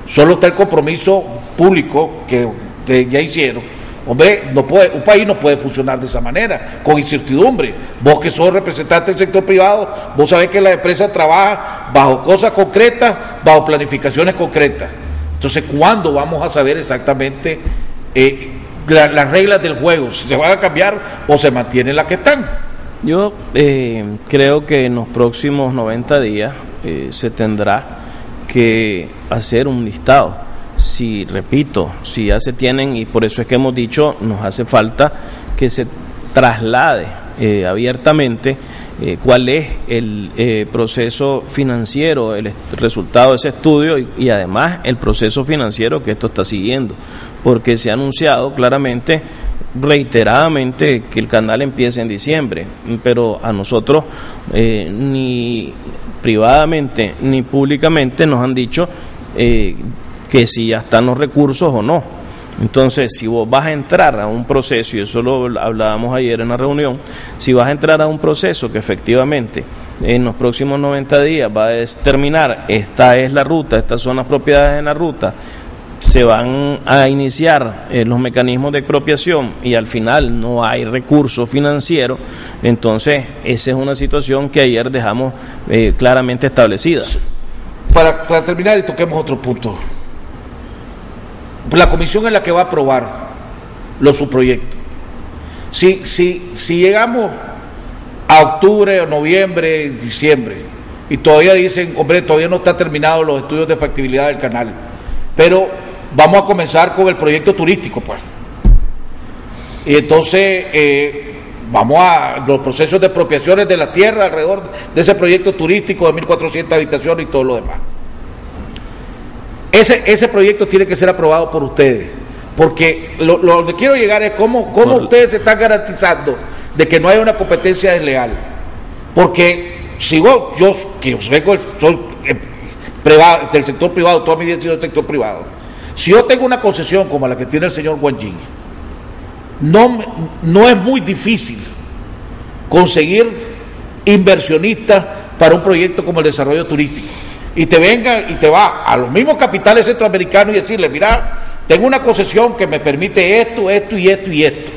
S2: solo está el compromiso público que ya hicieron, Hombre, un país no puede funcionar de esa manera, con incertidumbre. Vos que sos representante del sector privado, vos sabés que la empresa trabaja bajo cosas concretas, bajo planificaciones concretas. Entonces, ¿cuándo vamos a saber exactamente las reglas del juego? Si se van a cambiar o se mantienen las que están.
S3: Yo creo que en los próximos 90 días se tendrá que hacer un listado. Si ya se tienen, y por eso es que hemos dicho, nos hace falta que se traslade abiertamente cuál es el proceso financiero, el resultado de ese estudio y además el proceso financiero que esto está siguiendo, porque se ha anunciado claramente, reiteradamente, que el canal empiece en diciembre, pero a nosotros ni privadamente ni públicamente nos han dicho que si ya están los recursos o no. Entonces, si vos vas a entrar a un proceso, y eso lo hablábamos ayer en la reunión, si vas a entrar a un proceso que efectivamente en los próximos 90 días va a determinar esta es la ruta, estas son las propiedades en la ruta, se van a iniciar los mecanismos de expropiación y al final no hay recurso financiero, entonces esa es una situación que ayer dejamos claramente establecida.
S2: Para terminar, y toquemos otro punto. La comisión es la que va a aprobar los subproyectos. Si llegamos a octubre o noviembre, diciembre, y todavía dicen, hombre, todavía no están terminados los estudios de factibilidad del canal, pero vamos a comenzar con el proyecto turístico, pues. Y entonces vamos a los procesos de expropiaciones de la tierra alrededor de ese proyecto turístico de 1.400 habitaciones y todo lo demás. Ese proyecto tiene que ser aprobado por ustedes, porque lo que quiero llegar es cómo ustedes se están garantizando de que no haya una competencia desleal. Porque si yo vengo soy privado, del sector privado, toda mi vida he sido del sector privado, si yo tengo una concesión como la que tiene el señor Wang Jing, no es muy difícil conseguir inversionistas para un proyecto como el desarrollo turístico. Y te venga y te va a los mismos capitales centroamericanos y decirle, mira, tengo una concesión que me permite esto, esto y esto y esto.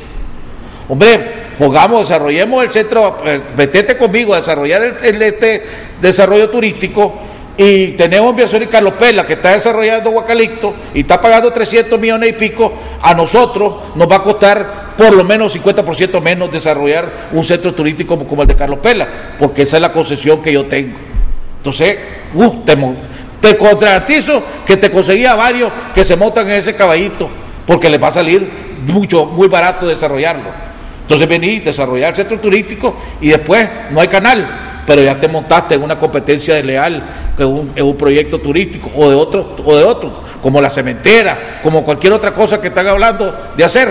S2: Hombre, desarrollemos el centro, metete conmigo a desarrollar este desarrollo turístico, y tenemos inversión en Carlos Pela que está desarrollando Guacalito y está pagando 300 millones y pico. A nosotros nos va a costar por lo menos 50% menos desarrollar un centro turístico como el de Carlos Pela, porque esa es la concesión que yo tengo. Entonces, te garantizo que te conseguía varios que se montan en ese caballito, porque les va a salir muy barato desarrollarlo. Entonces venís, desarrollar el centro turístico y después no hay canal, pero ya te montaste en una competencia desleal en un proyecto turístico o de otros, como la cementera, como cualquier otra cosa que están hablando de hacer.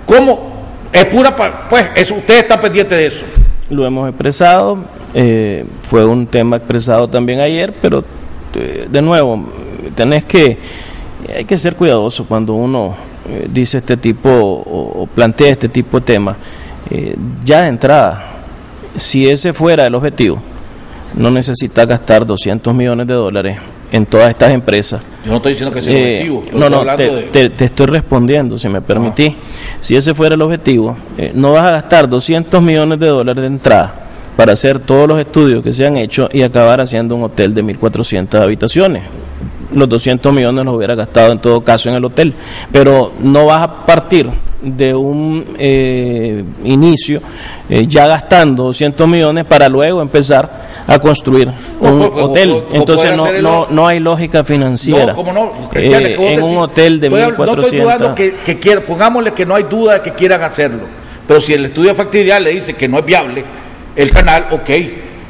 S2: ¿Cómo? Es pura, pues eso, ustedes están pendientes de eso.
S3: Lo hemos expresado, fue un tema expresado también ayer, pero de nuevo, hay que ser cuidadoso cuando uno dice este tipo o plantea este tipo de temas. Ya de entrada, si ese fuera el objetivo, no necesita gastar $200 millones en todas estas empresas.
S2: Yo no estoy diciendo que sea el objetivo.
S3: Te estoy respondiendo, si me permitís. Si ese fuera el objetivo, no vas a gastar $200 millones de entrada para hacer todos los estudios que se han hecho y acabar haciendo un hotel de 1.400 habitaciones. Los 200 millones los hubiera gastado en todo caso en el hotel, pero no vas a partir de un inicio ya gastando 200 millones para luego empezar a construir un hotel. Entonces no hay lógica financiera.
S2: No, ¿cómo no?
S3: En un hotel de 1.400.
S2: No estoy dudando que quieran, pongámosle que no hay duda de que quieran hacerlo, pero si el estudio de factibilidad le dice que no es viable el canal, ok,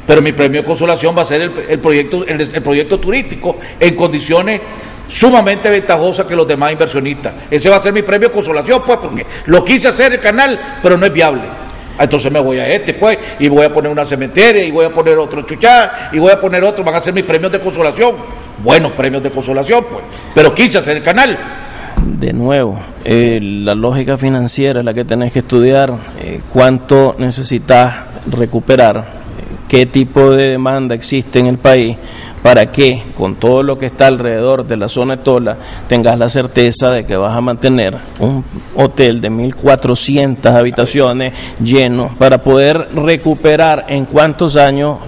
S2: pero mi premio de consolación va a ser el proyecto turístico en condiciones sumamente ventajosas que los demás inversionistas. Ese va a ser mi premio de consolación, pues, porque lo quise hacer el canal, pero no es viable. Entonces me voy a pues, y voy a poner una cementeria, y voy a poner otro chuchá, y voy a poner otro, van a ser mis premios de consolación, buenos premios de consolación, pues, pero quise hacer el canal.
S3: De nuevo, la lógica financiera es la que tenés que estudiar, cuánto necesitas recuperar, qué tipo de demanda existe en el país para que con todo lo que está alrededor de la zona de Tola tengas la certeza de que vas a mantener un hotel de 1.400 habitaciones lleno para poder recuperar en cuántos años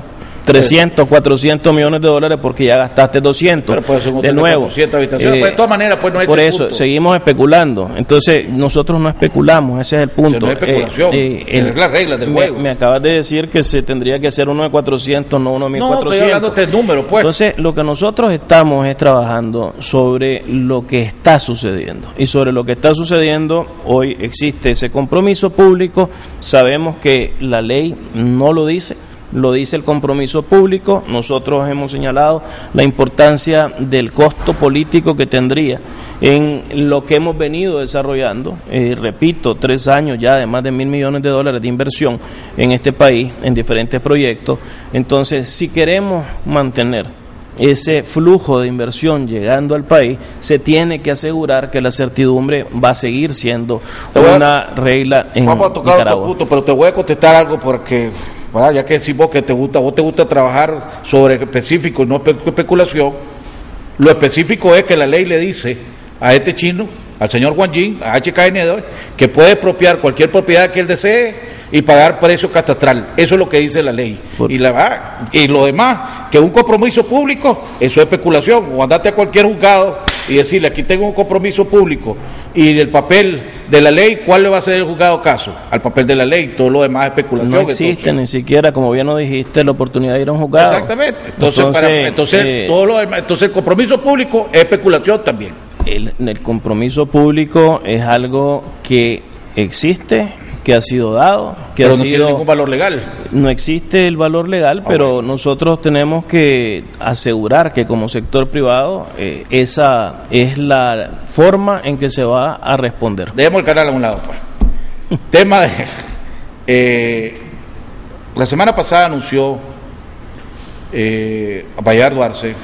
S3: 300, 400 millones de dólares porque ya gastaste 200.
S2: Pero puede ser un
S3: de nuevo.
S2: 400 habitaciones. Pues de todas maneras, pues no es
S3: por
S2: el
S3: eso,
S2: punto.
S3: seguimos especulando. Entonces, nosotros no especulamos, ese es el punto.
S2: O sea, no es especulación, es las reglas del juego.
S3: Me acabas de decir que se tendría que hacer uno de 400, no uno de 1.400.
S2: No, estoy hablando de este número, pues.
S3: Entonces, lo que nosotros estamos es trabajando sobre lo que está sucediendo. Y sobre lo que está sucediendo, hoy existe ese compromiso público. Sabemos que la ley no lo dice. Lo dice el compromiso público. Nosotros hemos señalado la importancia del costo político que tendría en lo que hemos venido desarrollando. Repito, 3 años ya de más de $1.000 millones de inversión en este país, en diferentes proyectos. Entonces, si queremos mantener ese flujo de inversión llegando al país, se tiene que asegurar que la certidumbre va a seguir siendo una regla en Nicaragua.
S2: Vamos a tocar otro punto, pero te voy a contestar algo porque... Bueno, ya que decís vos que vos te gusta trabajar sobre específico y no especulación, lo específico es que la ley le dice a este chino, al señor Wang Jing, a HKN2, que puede expropiar cualquier propiedad que él desee y pagar precio catastral. Eso es lo que dice la ley. Y lo demás, que un compromiso público, eso es especulación. O andate a cualquier juzgado y decirle, aquí tengo un compromiso público, y el papel de la ley, ¿cuál le va a ser el juzgado caso? Al papel de la ley, todo lo demás es especulación.
S3: No existe ni siquiera, como bien lo dijiste, la oportunidad de ir a un juzgado.
S2: Exactamente. Entonces el compromiso público es especulación también.
S3: El compromiso público es algo que existe, que ha sido dado, que
S2: pero
S3: no
S2: tiene ningún valor legal.
S3: No existe el valor legal, pero nosotros tenemos que asegurar que como sector privado esa es la forma en que se va a responder.
S2: Dejemos el canal a un lado, pues. Tema de... la semana pasada anunció Bayardo Arce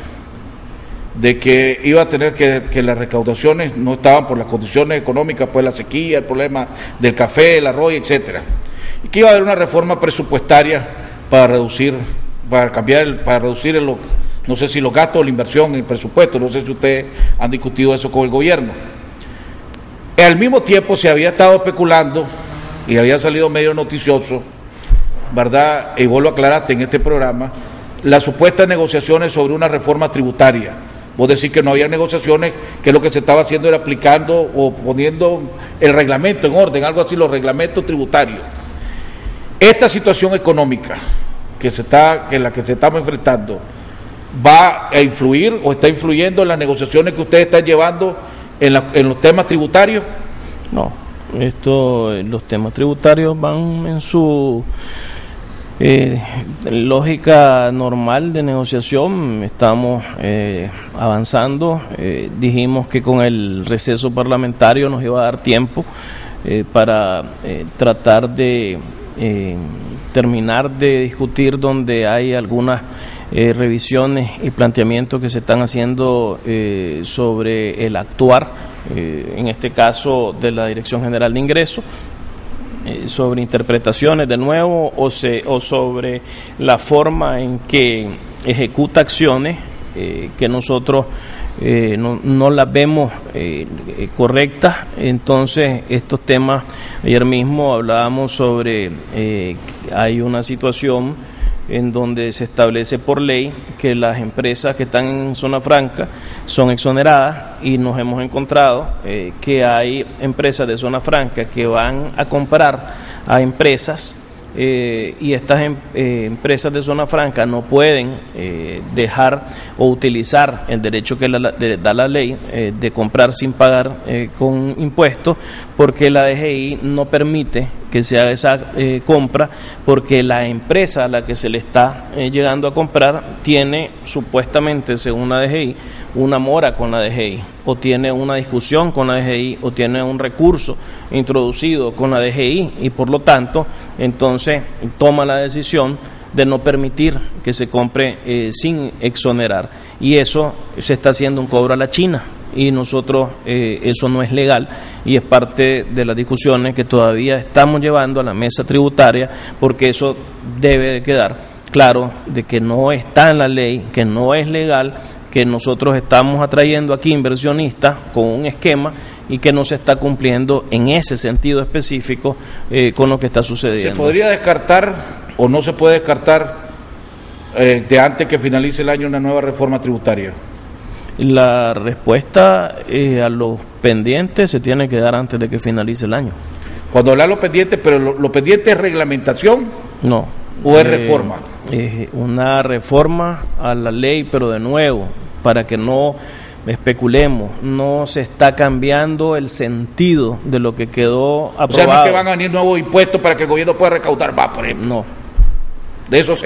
S2: de que iba a tener que las recaudaciones no estaban por las condiciones económicas, pues la sequía, el problema del café, el arroz, etcétera, y que iba a haber una reforma presupuestaria para reducir no sé si los gastos o la inversión en el presupuesto. No sé si ustedes han discutido eso con el gobierno. Al mismo tiempo se había estado especulando y había salido medio noticioso, ¿verdad? Y vos lo aclaraste en este programa, las supuestas negociaciones sobre una reforma tributaria. Vos decís que no había negociaciones, que lo que se estaba haciendo era aplicando o poniendo el reglamento en orden, algo así, los reglamentos tributarios. Esta situación económica en la que se estamos enfrentando, ¿va a influir o está influyendo en las negociaciones que ustedes están llevando en los temas tributarios?
S3: No, los temas tributarios van en su lógica normal de negociación. Estamos avanzando. Dijimos que con el receso parlamentario nos iba a dar tiempo para tratar de terminar de discutir donde hay algunas revisiones y planteamientos que se están haciendo sobre el actuar, en este caso de la Dirección General de Ingresos, sobre interpretaciones de nuevo o sobre la forma en que ejecuta acciones que nosotros no las vemos correctas. Entonces estos temas, ayer mismo hablábamos sobre hay una situación en donde se establece por ley que las empresas que están en zona franca son exoneradas, y nos hemos encontrado que hay empresas de zona franca que van a comprar a empresas y estas empresas de zona franca no pueden dejar o utilizar el derecho que da la ley de comprar sin pagar con impuestos, porque la DGI no permite que se haga esa compra, porque la empresa a la que se le está llegando a comprar tiene supuestamente, según la DGI, una mora con la DGI, o tiene una discusión con la DGI, o tiene un recurso introducido con la DGI, y por lo tanto entonces toma la decisión de no permitir que se compre sin exonerar, y eso se está haciendo un cobro a la China, y nosotros eso no es legal, y es parte de las discusiones que todavía estamos llevando a la mesa tributaria, porque eso debe de quedar claro de que no está en la ley, que no es legal, que nosotros estamos atrayendo aquí inversionistas con un esquema y que no se está cumpliendo en ese sentido específico con lo que está sucediendo.
S2: ¿Se podría descartar o no se puede descartar de antes que finalice el año una nueva reforma tributaria?
S3: La respuesta a los pendientes se tiene que dar antes de que finalice el año.
S2: Cuando habla de los pendientes, pero lo pendiente es reglamentación.
S3: No.
S2: ¿O es reforma?
S3: Una reforma a la ley, pero de nuevo, para que no especulemos, no se está cambiando el sentido de lo que quedó aprobado.
S2: O sea, no es que van a venir nuevos impuestos para que el gobierno pueda recaudar más, por ejemplo.
S3: No.
S2: De eso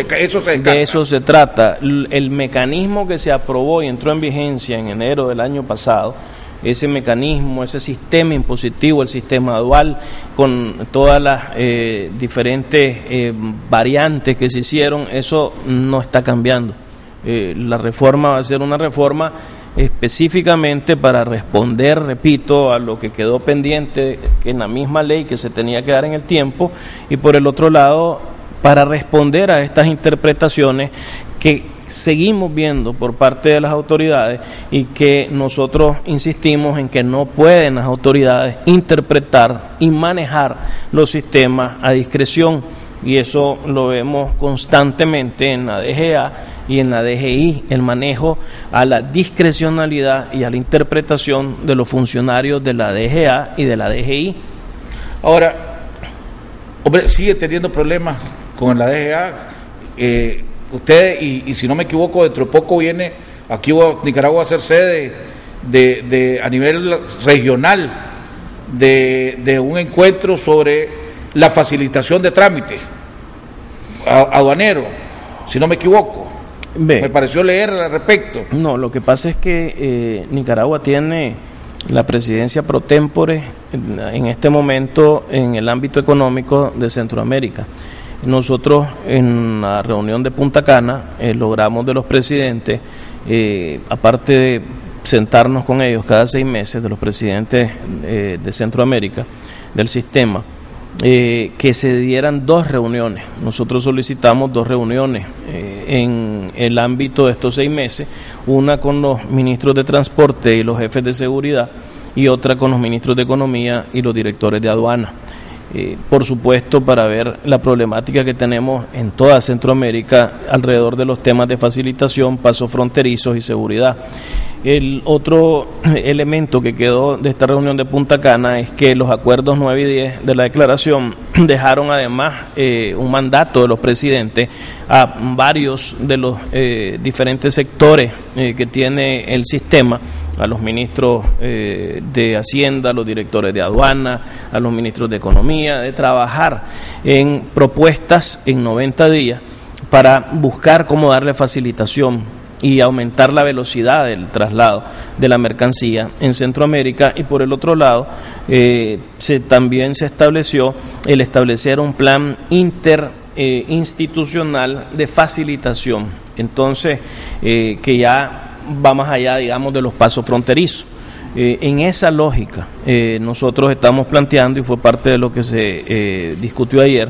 S2: se
S3: trata. El mecanismo que se aprobó y entró en vigencia en enero del año pasado, ese mecanismo, ese sistema impositivo, el sistema dual, con todas las diferentes variantes que se hicieron, eso no está cambiando. La reforma va a ser una reforma específicamente para responder, repito, a lo que quedó pendiente que en la misma ley que se tenía que dar en el tiempo, y por el otro lado, para responder a estas interpretaciones que seguimos viendo por parte de las autoridades y que nosotros insistimos en que no pueden las autoridades interpretar y manejar los sistemas a discreción, y eso lo vemos constantemente en la DGA y en la DGI, el manejo a la discrecionalidad y a la interpretación de los funcionarios de la DGA y de la DGI.
S2: Ahora, hombre, sigue teniendo problemas con la DGA. Usted, y si no me equivoco, dentro de poco viene aquí Nicaragua a ser sede de a nivel regional de un encuentro sobre la facilitación de trámites aduanero, si no me equivoco. Me pareció leer al respecto.
S3: No, lo que pasa es que Nicaragua tiene la presidencia pro tempore en este momento en el ámbito económico de Centroamérica. Nosotros en la reunión de Punta Cana logramos de los presidentes, aparte de sentarnos con ellos cada 6 meses, de los presidentes de Centroamérica, del sistema, que se dieran 2 reuniones. Nosotros solicitamos 2 reuniones en el ámbito de estos 6 meses, una con los ministros de transporte y los jefes de seguridad, y otra con los ministros de economía y los directores de aduana. Por supuesto, para ver la problemática que tenemos en toda Centroamérica alrededor de los temas de facilitación, pasos fronterizos y seguridad. El otro elemento que quedó de esta reunión de Punta Cana es que los acuerdos 9 y 10 de la declaración dejaron además un mandato de los presidentes a varios de los diferentes sectores que tiene el sistema, a los ministros de Hacienda, a los directores de aduana, a los ministros de Economía, de trabajar en propuestas en 90 días para buscar cómo darle facilitación y aumentar la velocidad del traslado de la mercancía en Centroamérica. Y por el otro lado, también se estableció el establecer un plan interinstitucional de facilitación, entonces que ya va más allá, digamos, de los pasos fronterizos. En esa lógica nosotros estamos planteando, y fue parte de lo que se discutió ayer,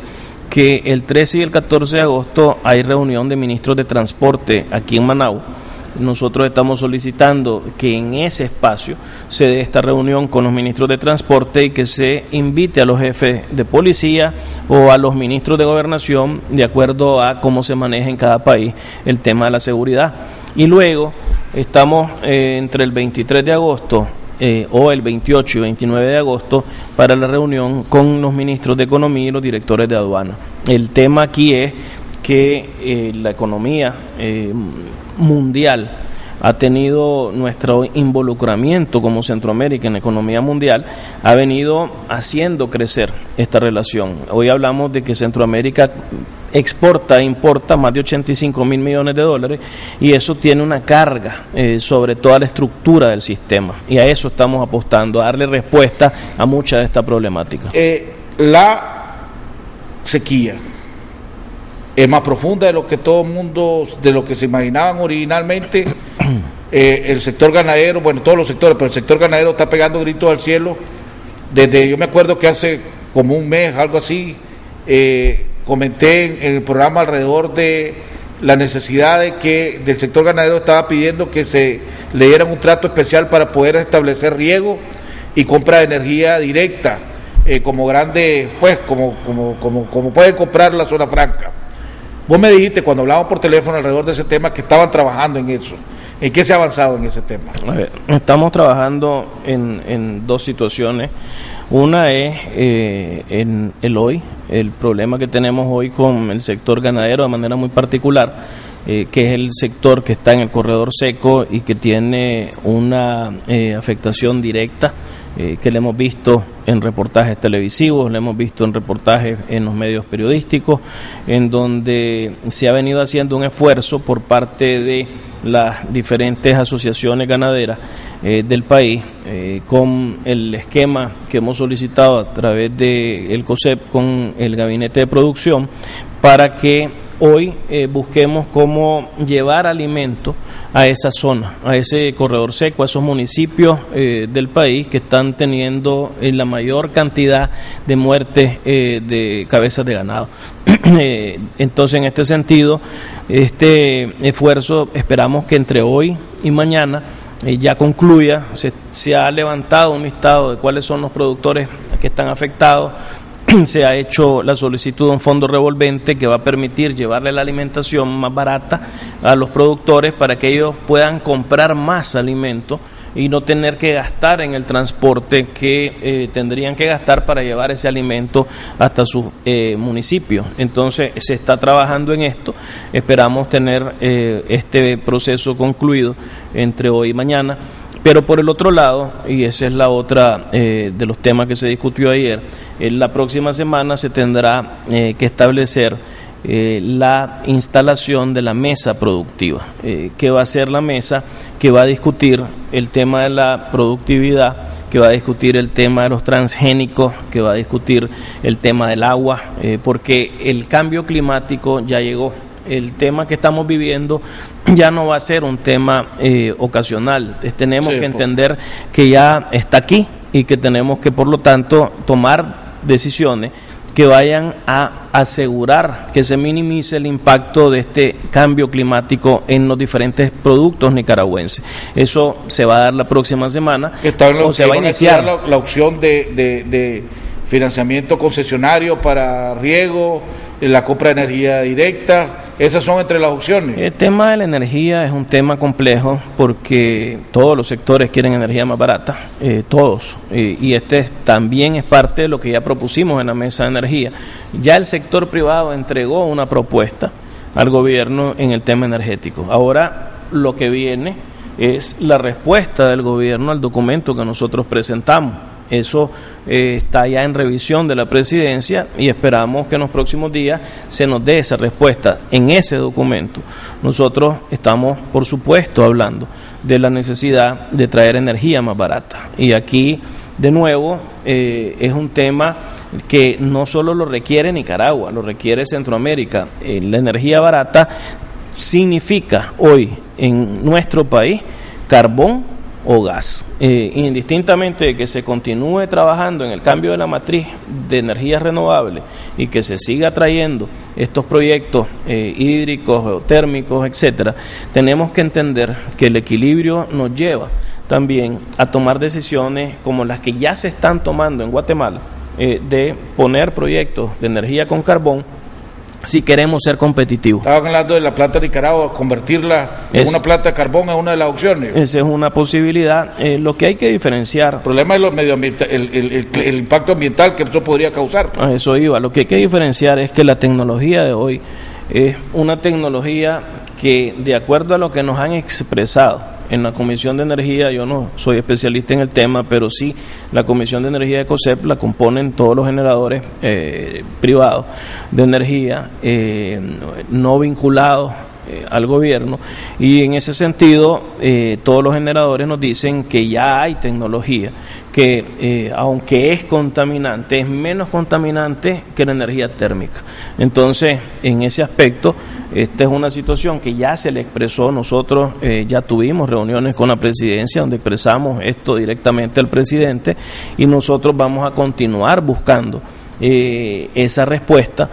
S3: que el 13 y el 14 de agosto hay reunión de ministros de transporte aquí en Managua. Nosotros estamos solicitando que en ese espacio se dé esta reunión con los ministros de transporte y que se invite a los jefes de policía o a los ministros de gobernación, de acuerdo a cómo se maneja en cada país el tema de la seguridad. Y luego estamos entre el 23 de agosto o el 28 y 29 de agosto para la reunión con los ministros de Economía y los directores de aduana. El tema aquí es que la economía mundial ha tenido nuestro involucramiento como Centroamérica en la economía mundial, ha venido haciendo crecer esta relación. Hoy hablamos de que Centroamérica exporta e importa más de 85 mil millones de dólares, y eso tiene una carga sobre toda la estructura del sistema, y a eso estamos apostando, a darle respuesta a mucha de esta problemática.
S2: La sequía es más profunda de lo que todo el mundo, de lo que se imaginaban originalmente. El sector ganadero, bueno, todos los sectores, pero el sector ganadero está pegando gritos al cielo. Yo me acuerdo que hace como un mes, algo así, comenté en el programa alrededor de la necesidad de que del sector ganadero estaba pidiendo que se le dieran un trato especial para poder establecer riego y compra de energía directa, como grande, pues como pueden comprar la zona franca. Vos me dijiste cuando hablábamos por teléfono alrededor de ese tema que estaban trabajando en eso. ¿En qué se ha avanzado en ese tema?
S3: A ver, estamos trabajando en dos situaciones. Una es en el hoy, el problema que tenemos hoy con el sector ganadero de manera muy particular, que es el sector que está en el corredor seco y que tiene una afectación directa, que le hemos visto en reportajes televisivos, le hemos visto en reportajes en los medios periodísticos, en donde se ha venido haciendo un esfuerzo por parte de las diferentes asociaciones ganaderas del país, con el esquema que hemos solicitado a través del COSEP con el gabinete de producción, para que hoy busquemos cómo llevar alimento a esa zona, a ese corredor seco, a esos municipios del país que están teniendo la mayor cantidad de muertes de cabezas de ganado. Entonces, en este sentido, este esfuerzo esperamos que entre hoy y mañana ya concluya. Se ha levantado un listado de cuáles son los productores que están afectados. Se ha hecho la solicitud de un fondo revolvente que va a permitir llevarle la alimentación más barata a los productores para que ellos puedan comprar más alimento y no tener que gastar en el transporte que tendrían que gastar para llevar ese alimento hasta sus municipios. Entonces se está trabajando en esto, esperamos tener este proceso concluido entre hoy y mañana. Pero por el otro lado, y esa es la otra de los temas que se discutió ayer, la próxima semana se tendrá que establecer la instalación de la mesa productiva, que va a ser la mesa que va a discutir el tema de la productividad, que va a discutir el tema de los transgénicos, que va a discutir el tema del agua, porque el cambio climático ya llegó. El tema que estamos viviendo ya no va a ser un tema ocasional. Tenemos que entender que ya está aquí y que tenemos que, por lo tanto, tomar decisiones que vayan a asegurar que se minimice el impacto de este cambio climático en los diferentes productos nicaragüenses. Eso se va a dar la próxima semana, o se va a iniciar
S2: la opción de financiamiento concesionario para riego, la compra de energía directa. Esas son entre las opciones. El tema de la energía es un tema complejo porque todos los sectores quieren energía más barata, todos, y este también es parte de lo que ya propusimos en la mesa de energía. Ya el sector privado entregó una propuesta al gobierno en el tema energético. Ahora lo que viene es la respuesta del gobierno al documento que nosotros presentamos. Eso está ya en revisión de la presidencia y esperamos que en los próximos días se nos dé esa respuesta. En ese documento nosotros estamos, por supuesto, hablando de la necesidad de traer energía más barata. Y aquí, de nuevo, es un tema que no solo lo requiere Nicaragua, lo requiere Centroamérica. La energía barata significa hoy en nuestro país carbón o gas, indistintamente de que se continúe trabajando en el cambio de la matriz de energías renovables y que se siga trayendo estos proyectos hídricos, geotérmicos, etcétera. Tenemos que entender que el equilibrio nos lleva también a tomar decisiones como las que ya se están tomando en Guatemala, de poner proyectos de energía con carbón si queremos ser competitivos. Estaban hablando de la planta de Nicaragua, convertirla en una planta de carbón es una de las opciones. Esa es una posibilidad. Lo que hay que diferenciar... El problema es el impacto ambiental que eso podría causar. A eso iba. Lo que hay que diferenciar es que la tecnología de hoy es una tecnología que, de acuerdo a lo que nos han expresado en la Comisión de Energía, yo no soy especialista en el tema, pero sí la Comisión de Energía de COSEP la componen todos los generadores privados de energía no vinculados al gobierno, y en ese sentido todos los generadores nos dicen que ya hay tecnología que aunque es contaminante, es menos contaminante que la energía térmica. Entonces, en ese aspecto, esta es una situación que ya se le expresó. Nosotros ya tuvimos reuniones con la presidencia donde expresamos esto directamente al presidente, y nosotros vamos a continuar buscando esa respuesta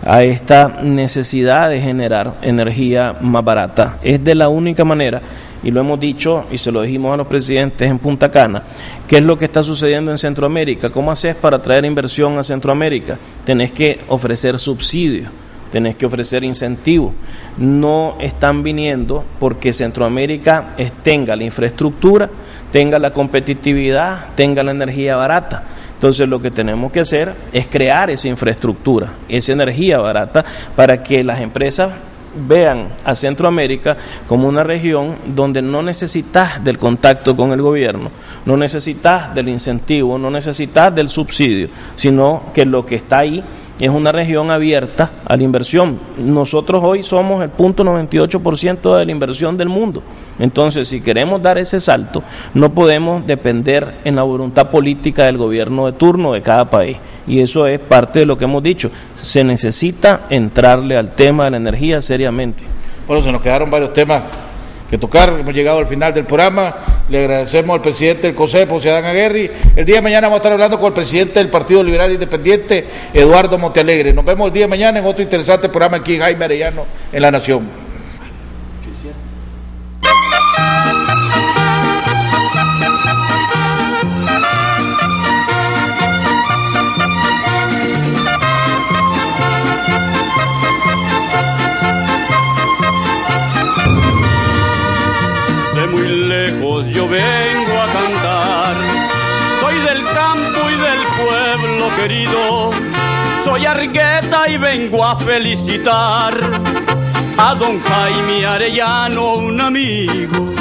S3: a esta necesidad de generar energía más barata. Es de la única manera, y lo hemos dicho y se lo dijimos a los presidentes en Punta Cana, qué es lo que está sucediendo en Centroamérica. ¿Cómo haces para traer inversión a Centroamérica? Tenés que ofrecer subsidios, tenés que ofrecer incentivos. No están viniendo porque Centroamérica tenga la infraestructura, tenga la competitividad, tenga la energía barata. Entonces lo que tenemos que hacer es crear esa infraestructura, esa energía barata, para que las empresas vean a Centroamérica como una región donde no necesitas del contacto con el gobierno, no necesitas del incentivo, no necesitas del subsidio, sino que lo que está ahí es una región abierta a la inversión. Nosotros hoy somos el 0.98% de la inversión del mundo. Entonces, si queremos dar ese salto, no podemos depender en la voluntad política del gobierno de turno de cada país. Y eso es parte de lo que hemos dicho. Se necesita entrarle al tema de la energía seriamente.
S2: Bueno, se nos quedaron varios temas que tocar. Hemos llegado al final del programa. Le agradecemos al presidente del Consejo, José Adán Aguirre. El día de mañana vamos a estar hablando con el presidente del Partido Liberal Independiente, Eduardo Montealegre. Nos vemos el día de mañana en otro interesante programa aquí en Jaime Arellano, en La Nación.
S1: Muy lejos yo vengo a cantar, soy del campo y del pueblo querido, soy Argueta y vengo a felicitar a don Jaime Arellano, un amigo